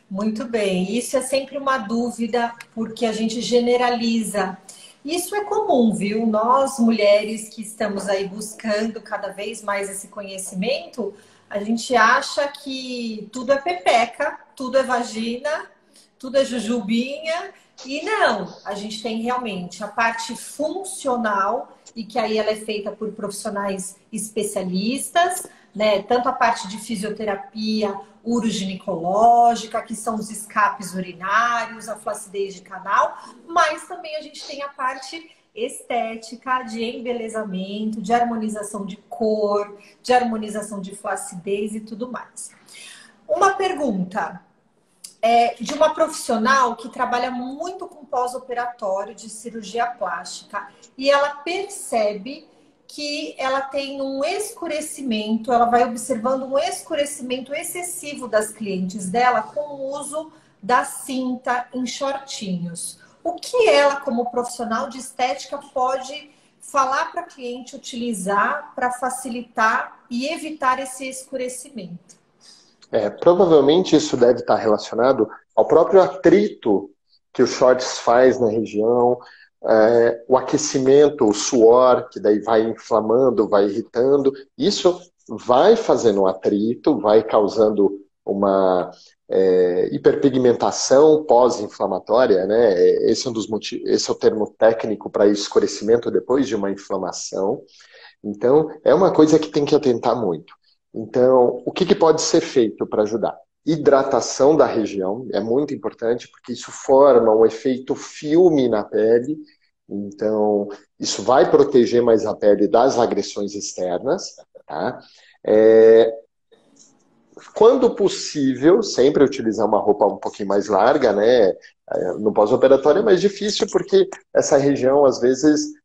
Muito bem, isso é sempre uma dúvida, porque a gente generaliza. Isso é comum, viu? Nós, mulheres que estamos aí buscando cada vez mais esse conhecimento, a gente acha que tudo é pepeca, tudo é vagina, tudo é jujubinha, e não, a gente tem realmente a parte funcional, e que aí ela é feita por profissionais especialistas, né? Tanto a parte de fisioterapia uroginecológica, que são os escapes urinários, a flacidez de canal, mas também a gente tem a parte estética, de embelezamento, de harmonização de cor, de harmonização de flacidez e tudo mais. Uma pergunta de uma profissional que trabalha muito com pós-operatório de cirurgia plástica e ela percebe que ela tem um escurecimento, ela vai observando um escurecimento excessivo das clientes dela com o uso da cinta em shortinhos. O que ela, como profissional de estética, pode falar para a cliente utilizar para facilitar e evitar esse escurecimento? Provavelmente isso deve estar relacionado ao próprio atrito que o shorts faz na região, o aquecimento, o suor, que daí vai inflamando, vai irritando. Isso vai fazendo um atrito, vai causando uma hiperpigmentação pós-inflamatória, né? Esse é um dos motivos, esse é o termo técnico para escurecimento depois de uma inflamação. Então, é uma coisa que tem que atentar muito. Então, o que pode ser feito para ajudar? Hidratação da região é muito importante, porque isso forma um efeito filme na pele. Então, isso vai proteger mais a pele das agressões externas. Tá? Quando possível, sempre utilizar uma roupa um pouquinho mais larga, né? No pós-operatório é mais difícil, porque essa região, às vezes,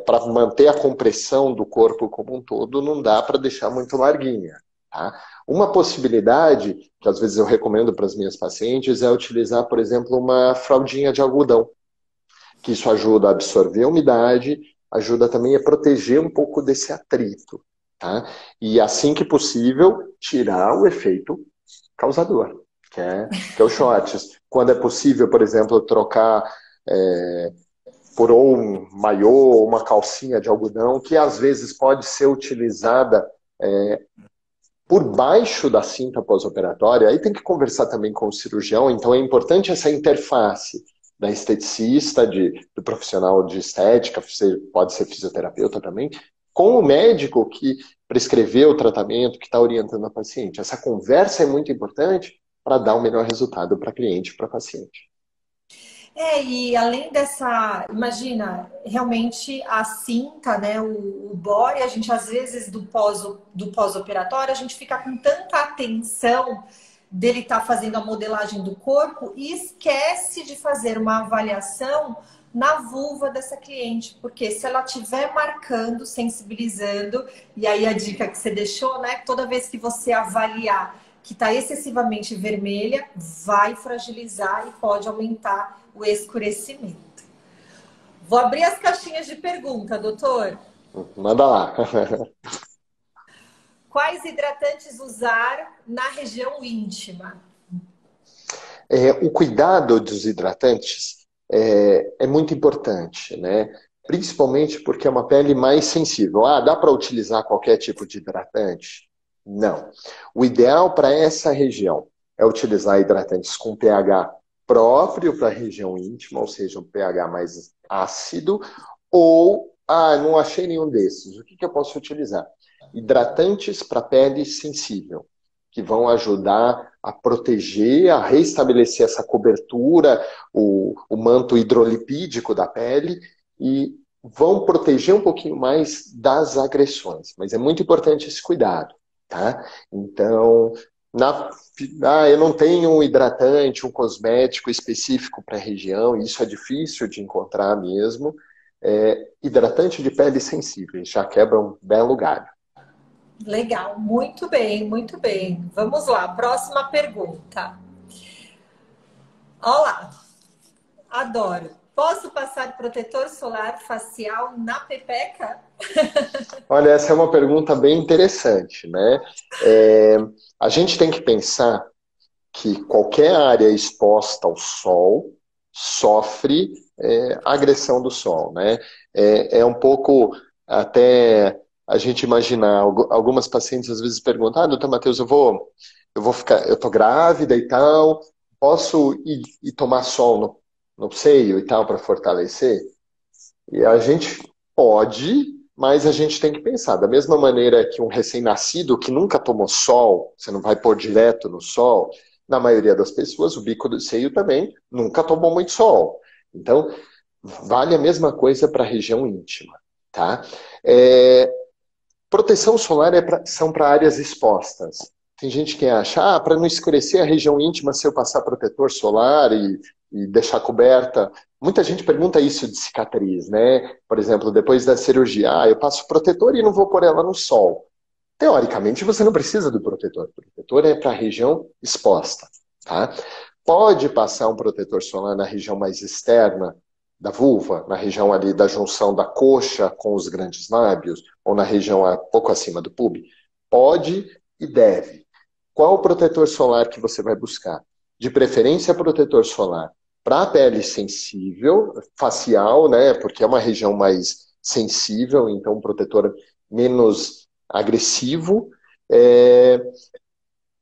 para manter a compressão do corpo como um todo, não dá para deixar muito larguinha. Tá? Uma possibilidade, que às vezes eu recomendo para as minhas pacientes, é utilizar, por exemplo, uma fraldinha de algodão, que isso ajuda a absorver a umidade, ajuda também a proteger um pouco desse atrito. Tá? E assim que possível, tirar o efeito causador, que é o shorts. Quando é possível, por exemplo, trocar por um maiô ou uma calcinha de algodão, que às vezes pode ser utilizada por baixo da cinta pós-operatória. Aí tem que conversar também com o cirurgião, então é importante essa interface da esteticista, do profissional de estética, pode ser fisioterapeuta também, com o médico que prescreveu o tratamento, que está orientando a paciente. Essa conversa é muito importante para dar o melhor resultado para a cliente e para a paciente. E além dessa, imagina, realmente a cinta, né, o body, a gente às vezes do pós-operatório, a gente fica com tanta atenção dele estar fazendo a modelagem do corpo e esquece de fazer uma avaliação na vulva dessa cliente, porque se ela estiver marcando, sensibilizando, e aí a dica que você deixou, né, toda vez que você avaliar que está excessivamente vermelha, vai fragilizar e pode aumentar o escurecimento. Vou abrir as caixinhas de pergunta, doutor. Manda lá. Quais hidratantes usar na região íntima? O cuidado dos hidratantes é muito importante, né? Principalmente porque é uma pele mais sensível. Ah, dá para utilizar qualquer tipo de hidratante? Não. O ideal para essa região é utilizar hidratantes com pH próprio para a região íntima, ou seja, um pH mais ácido, ou, não achei nenhum desses. O que eu posso utilizar? Hidratantes para pele sensível, que vão ajudar a proteger, a restabelecer essa cobertura, o manto hidrolipídico da pele e vão proteger um pouquinho mais das agressões. Mas é muito importante esse cuidado, tá? Então, eu não tenho um hidratante, um cosmético específico para a região, isso é difícil de encontrar mesmo. Hidratante de pele sensível, já quebra um belo galho. Legal, muito bem, muito bem. Vamos lá, próxima pergunta. Olá, adoro. Posso passar protetor solar facial na pepeca? Olha, essa é uma pergunta bem interessante, né? A gente tem que pensar que qualquer área exposta ao sol sofre agressão do sol, né? Um pouco até a gente imaginar, algumas pacientes às vezes perguntam, doutor Matheus, eu tô grávida e tal, posso ir tomar sol no seio e tal para fortalecer? E a gente pode, mas a gente tem que pensar. Da mesma maneira que um recém-nascido que nunca tomou sol, você não vai pôr direto no sol, na maioria das pessoas, o bico do seio também nunca tomou muito sol. Então, vale a mesma coisa para a região íntima, tá? Proteção solar são para áreas expostas. Tem gente que acha, para não escurecer a região íntima, se eu passar protetor solar e deixar coberta. Muita gente pergunta isso de cicatriz, né? Por exemplo, depois da cirurgia, eu passo protetor e não vou pôr ela no sol. Teoricamente, você não precisa do protetor. O protetor é para a região exposta, tá? Pode passar um protetor solar na região mais externa da vulva, na região ali da junção da coxa com os grandes lábios, ou na região pouco acima do pube? Pode e deve. Qual o protetor solar que você vai buscar? De preferência, protetor solar para a pele sensível, facial, né? Porque é uma região mais sensível, então um protetor menos agressivo.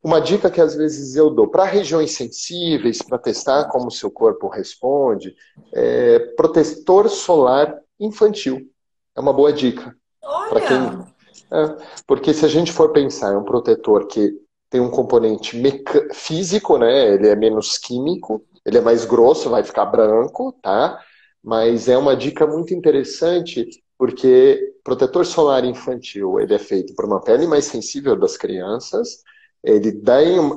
Uma dica que às vezes eu dou para regiões sensíveis, para testar como o seu corpo responde, protetor solar infantil. É uma boa dica. Para quem. Olha, Porque se a gente for pensar, é um protetor que tem um componente físico, né? Ele é menos químico, ele é mais grosso, vai ficar branco, tá? Mas é uma dica muito interessante, porque protetor solar infantil, ele é feito por uma pele mais sensível das crianças, ele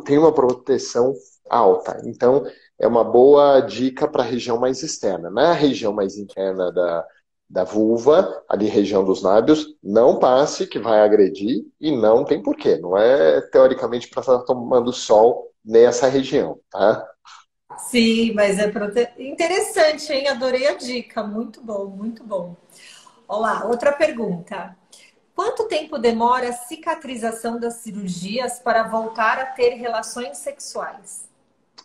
tem uma proteção alta. Então, é uma boa dica para a região mais externa. Na região mais interna da vulva, ali região dos lábios, não passe que vai agredir e não tem porquê. Não é teoricamente para estar tomando sol nessa região, tá? sim, mas interessante, hein? Adorei a dica. Muito bom, muito bom. Olá, outra pergunta. Quanto tempo demora a cicatrização das cirurgias para voltar a ter relações sexuais?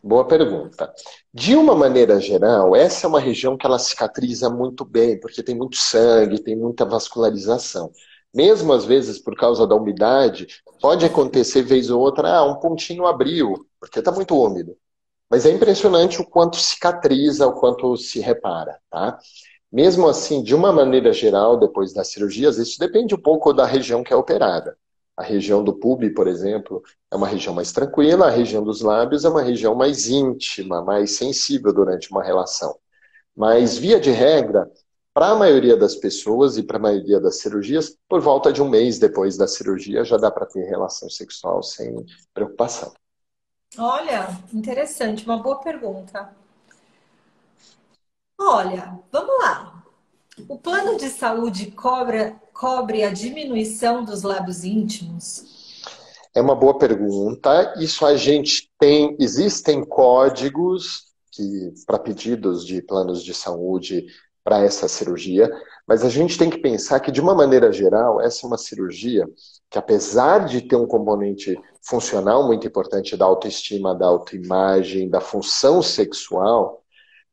Boa pergunta. De uma maneira geral, essa é uma região que ela cicatriza muito bem, porque tem muito sangue, tem muita vascularização. Mesmo às vezes, por causa da umidade, pode acontecer vez ou outra, um pontinho abriu, porque está muito úmido. Mas é impressionante o quanto cicatriza, o quanto se repara, tá? Mesmo assim, de uma maneira geral, depois das cirurgias, isso depende um pouco da região que é operada. A região do pube, por exemplo, é uma região mais tranquila, a região dos lábios é uma região mais íntima, mais sensível durante uma relação. Mas, via de regra, para a maioria das pessoas e para a maioria das cirurgias, por volta de um mês depois da cirurgia, já dá para ter relação sexual sem preocupação. Olha, interessante, uma boa pergunta. Olha, vamos lá. O plano de saúde cobre a diminuição dos lábios íntimos? É uma boa pergunta. Isso a gente tem, existem códigos que para pedidos de planos de saúde para essa cirurgia, mas a gente tem que pensar que, de uma maneira geral, essa é uma cirurgia que, apesar de ter um componente funcional muito importante da autoestima, da autoimagem, da função sexual,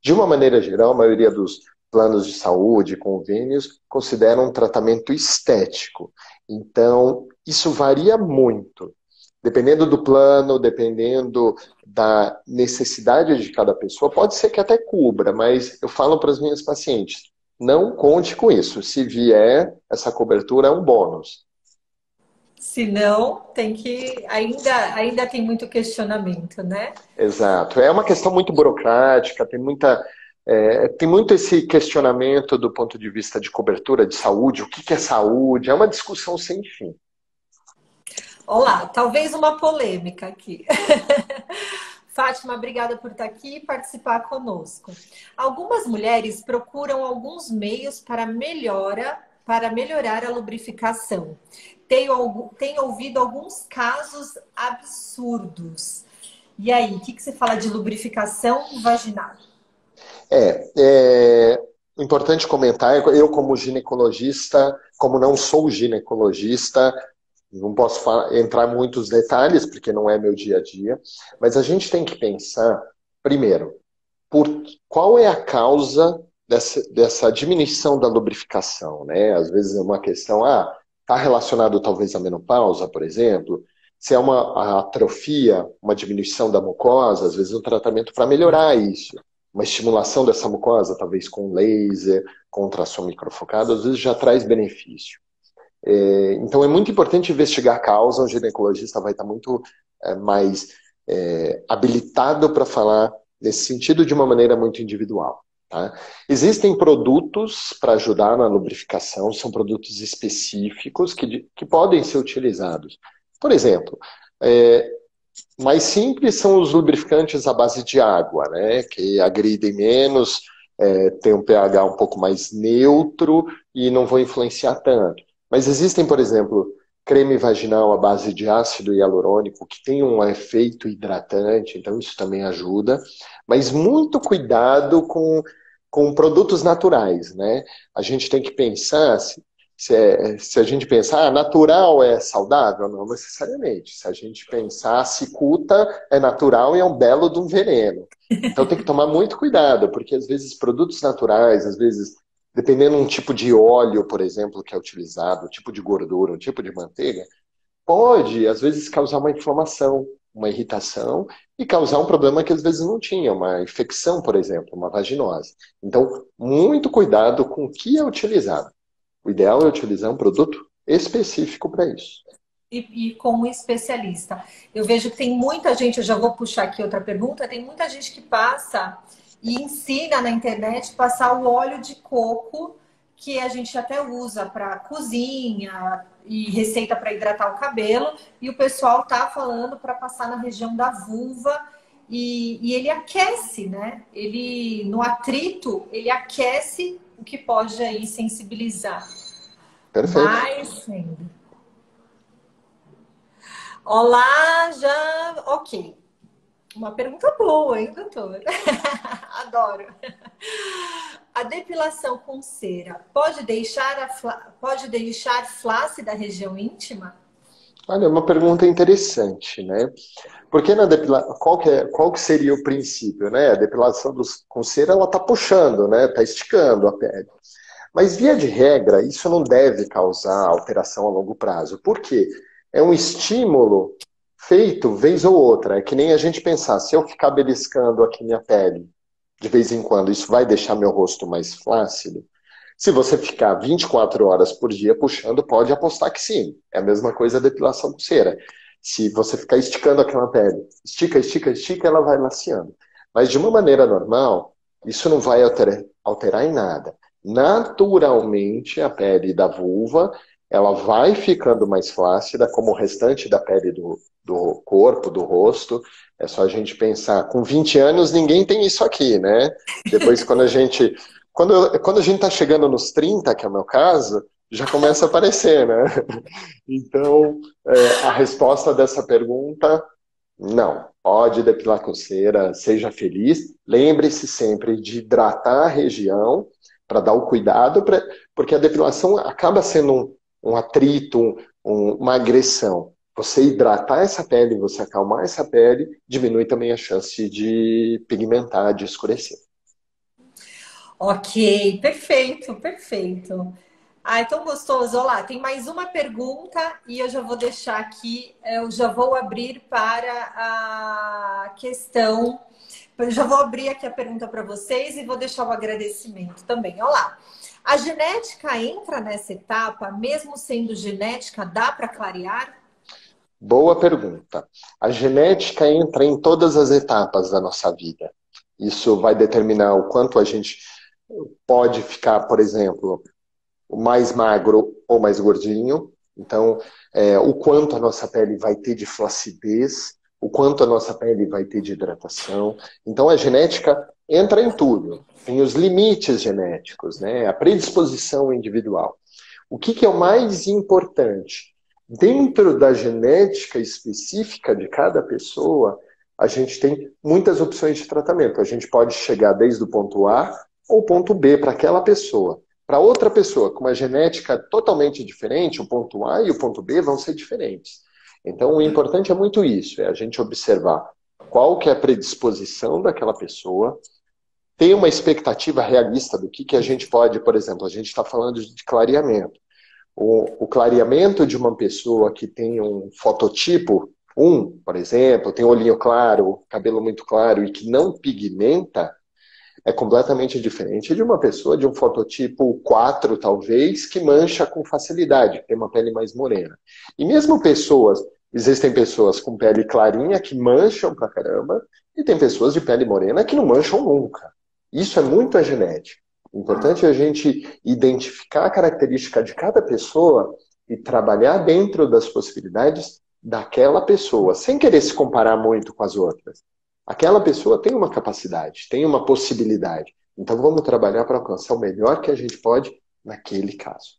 de uma maneira geral, a maioria dos planos de saúde, convênios, consideram um tratamento estético. Então, isso varia muito. Dependendo do plano, dependendo da necessidade de cada pessoa, pode ser que até cubra, mas eu falo para as minhas pacientes, não conte com isso. Se vier, essa cobertura é um bônus. Se não, tem que. Ainda tem muito questionamento, né? Exato. É uma questão muito burocrática, tem muito esse questionamento do ponto de vista de cobertura de saúde, o que é saúde, é uma discussão sem fim. Olá, talvez uma polêmica aqui. Fátima, obrigada por estar aqui e participar conosco. Algumas mulheres procuram alguns meios para melhorar a lubrificação. Tenho ouvido alguns casos absurdos. E aí, o que você fala de lubrificação vaginal? É importante comentar, eu como ginecologista, como não sou ginecologista, não posso entrar em muitos detalhes, porque não é meu dia a dia, mas a gente tem que pensar, primeiro, qual é a causa dessa diminuição da lubrificação, né? Às vezes é uma questão, está relacionado talvez à menopausa, por exemplo, se é uma atrofia, uma diminuição da mucosa, às vezes um tratamento para melhorar isso, uma estimulação dessa mucosa, talvez com laser, com ultrassom microfocado, às vezes já traz benefício. Então é muito importante investigar a causa, o ginecologista vai estar muito mais habilitado para falar nesse sentido de uma maneira muito individual. Tá? Existem produtos para ajudar na lubrificação, são produtos específicos que podem ser utilizados. Por exemplo, mais simples são os lubrificantes à base de água, né? Que agridem menos, tem um pH um pouco mais neutro e não vão influenciar tanto. Mas existem, por exemplo, creme vaginal à base de ácido hialurônico, que tem um efeito hidratante, então isso também ajuda. Mas muito cuidado com produtos naturais, né? A gente tem que pensar, se a gente pensar, natural é saudável? Não necessariamente. Se a gente pensar, cicuta é natural e é um belo de um veneno. Então tem que tomar muito cuidado, porque às vezes produtos naturais, às vezes dependendo um tipo de óleo, por exemplo, que é utilizado, um tipo de gordura, um tipo de manteiga, pode, às vezes, causar uma inflamação, uma irritação e causar um problema que às vezes não tinha, uma infecção, por exemplo, uma vaginose. Então, muito cuidado com o que é utilizado. O ideal é utilizar um produto específico para isso. E com um especialista. Eu vejo que tem muita gente, eu já vou puxar aqui outra pergunta, tem muita gente que passa e ensina na internet passar o óleo de coco, que a gente até usa para cozinha e receita para hidratar o cabelo, e o pessoal tá falando para passar na região da vulva e ele aquece, né? Ele no atrito, ele aquece, o que pode aí sensibilizar. Perfeito. Mais ainda. Olá, já. Ok. Uma pergunta boa, hein, doutor? Adoro. A depilação com cera pode deixar flácida a região íntima? Olha, é uma pergunta interessante, né? Porque na depilação, qual que seria o princípio, né? A depilação com cera, ela está puxando, né? Está esticando a pele. Mas, via de regra, isso não deve causar alteração a longo prazo. Por quê? É um estímulo feito vez ou outra. É que nem a gente pensar, se eu ficar beliscando aqui minha pele de vez em quando, isso vai deixar meu rosto mais flácido? Se você ficar 24 horas por dia puxando, pode apostar que sim. É a mesma coisa a depilação com cera. Se você ficar esticando aquela pele, estica, estica, estica, ela vai laceando. Mas de uma maneira normal, isso não vai alterar em nada. Naturalmente, a pele da vulva, ela vai ficando mais flácida, como o restante da pele do corpo, do rosto. É só a gente pensar, com 20 anos ninguém tem isso aqui, né? Depois quando a gente está chegando nos 30, que é o meu caso, já começa a aparecer, né? Então, a resposta dessa pergunta, não. Pode depilar coceira, seja feliz. Lembre-se sempre de hidratar a região para dar o cuidado, porque a depilação acaba sendo um atrito, uma agressão. Você hidratar essa pele, você acalmar essa pele, diminui também a chance de pigmentar, de escurecer. Ok, perfeito, perfeito. Ai, tão gostoso. Olá, tem mais uma pergunta e eu já vou deixar aqui, eu já vou abrir para a questão. Eu já vou abrir aqui a pergunta para vocês e vou deixar o agradecimento também. Olá. A genética entra nessa etapa, mesmo sendo genética, dá para clarear? Boa pergunta. A genética entra em todas as etapas da nossa vida. Isso vai determinar o quanto a gente pode ficar, por exemplo, mais magro ou mais gordinho. Então, o quanto a nossa pele vai ter de flacidez, o quanto a nossa pele vai ter de hidratação. Então, a genética entra em tudo. Tem os limites genéticos, né? A predisposição individual. O que é o mais importante? Dentro da genética específica de cada pessoa, a gente tem muitas opções de tratamento. A gente pode chegar desde o ponto A ou ponto B para aquela pessoa. Para outra pessoa com uma genética totalmente diferente, o ponto A e o ponto B vão ser diferentes. Então, o importante é muito isso, é a gente observar qual que é a predisposição daquela pessoa, ter uma expectativa realista do que a gente pode, por exemplo, a gente está falando de clareamento. O clareamento de uma pessoa que tem um fototipo 1, por exemplo, tem olhinho claro, cabelo muito claro e que não pigmenta, é completamente diferente de uma pessoa de um fototipo 4, talvez, que mancha com facilidade, tem uma pele mais morena. E mesmo existem pessoas com pele clarinha que mancham pra caramba, e tem pessoas de pele morena que não mancham nunca. Isso é muito a genética. O importante é a gente identificar a característica de cada pessoa e trabalhar dentro das possibilidades daquela pessoa, sem querer se comparar muito com as outras. Aquela pessoa tem uma capacidade, tem uma possibilidade. Então vamos trabalhar para alcançar o melhor que a gente pode naquele caso.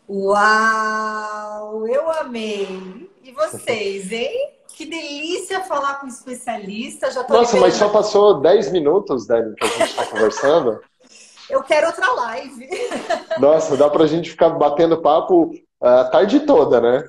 Uau! Eu amei! E vocês, hein? Que delícia falar com um especialista. Já estou Nossa, mas liberando. só passou 10 minutos, Dani, que a gente está conversando. Eu quero outra live. Nossa, dá para a gente ficar batendo papo a tarde toda, né?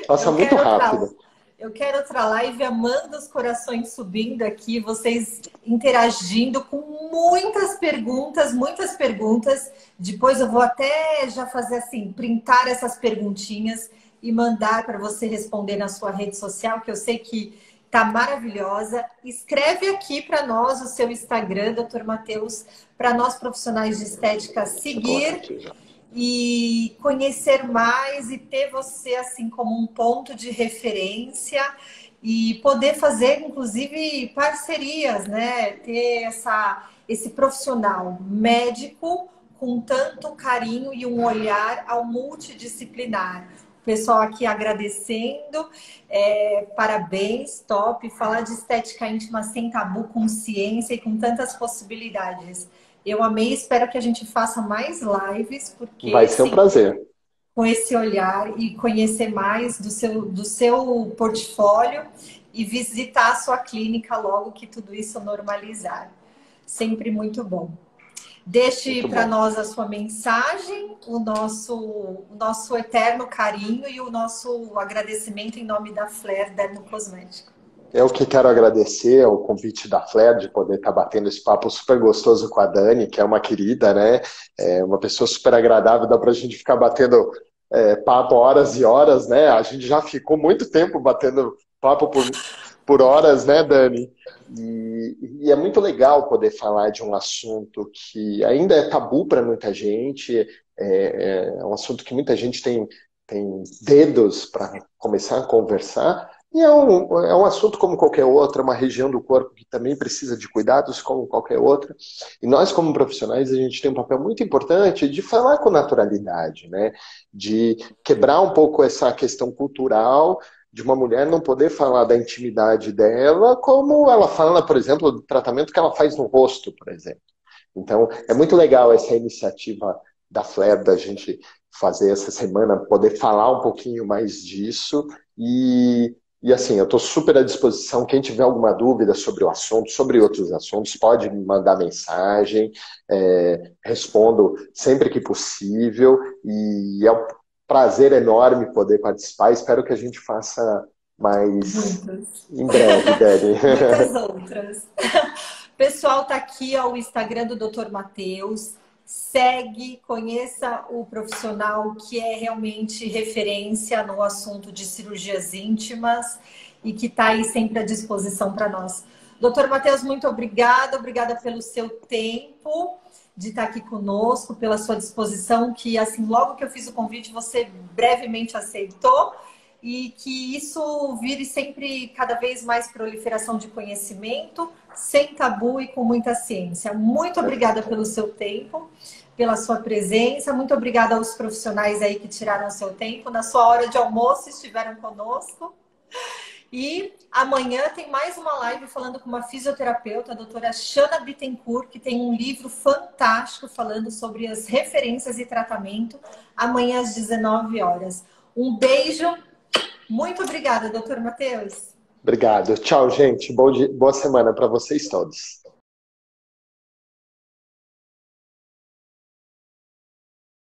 Passa Eu muito quero rápido. outra. Eu quero outra live, amando os corações subindo aqui, vocês interagindo com muitas perguntas, muitas perguntas. Depois eu vou até já fazer assim, printar essas perguntinhas e mandar para você responder na sua rede social, que eu sei que tá maravilhosa. Escreve aqui para nós o seu Instagram, Dr. Matheus, para nós profissionais de estética seguir e conhecer mais e ter você assim como um ponto de referência e poder fazer, inclusive, parcerias, né? Ter esse profissional médico com tanto carinho e um olhar ao multidisciplinar. O pessoal aqui agradecendo, parabéns, top. Falar de estética íntima sem tabu, com ciência e com tantas possibilidades. Eu amei, espero que a gente faça mais lives, porque Vai ser um prazer. com esse olhar e conhecer mais do seu portfólio e visitar a sua clínica logo que tudo isso normalizar. Sempre muito bom. Deixe para nós a sua mensagem, o nosso eterno carinho e o nosso agradecimento em nome da Flair Dermocosmética. Eu que quero agradecer o convite da Flair de poder estar batendo esse papo super gostoso com a Dani, que é uma querida, né? É uma pessoa super agradável, dá pra gente ficar batendo papo horas e horas, né? A gente já ficou muito tempo batendo papo por horas, né, Dani? E é muito legal poder falar de um assunto que ainda é tabu para muita gente, é um assunto que muita gente tem dedos para começar a conversar, e é um assunto como qualquer outro, é uma região do corpo que também precisa de cuidados como qualquer outra. E nós, como profissionais, a gente tem um papel muito importante de falar com naturalidade, né? De quebrar um pouco essa questão cultural de uma mulher não poder falar da intimidade dela como ela fala, por exemplo, do tratamento que ela faz no rosto, por exemplo. Então, é muito legal essa iniciativa da Flare, da gente fazer essa semana, poder falar um pouquinho mais disso. E assim, eu estou super à disposição. Quem tiver alguma dúvida sobre o assunto, sobre outros assuntos, pode me mandar mensagem. Respondo sempre que possível. E é um prazer enorme poder participar. Espero que a gente faça mais Muitas. em breve, Dani. Muitas outras. Pessoal, tá aqui ó, o Instagram do Dr. Matheus. Segue, conheça o profissional que é realmente referência no assunto de cirurgias íntimas e que está aí sempre à disposição para nós. Doutor Matheus, muito obrigada. Obrigada pelo seu tempo de estar aqui conosco, pela sua disposição, que assim, logo que eu fiz o convite, você brevemente aceitou. E que isso vire sempre cada vez mais proliferação de conhecimento, sem tabu e com muita ciência. Muito obrigada pelo seu tempo, pela sua presença. Muito obrigada aos profissionais aí que tiraram o seu tempo. Na sua hora de almoço estiveram conosco. E amanhã tem mais uma live falando com uma fisioterapeuta, a doutora Shana Bittencourt, que tem um livro fantástico falando sobre as referências e tratamento, amanhã às 19 horas. Um beijo. Muito obrigada, doutor Matheus. Obrigado. Tchau, gente. Boa semana para vocês todos.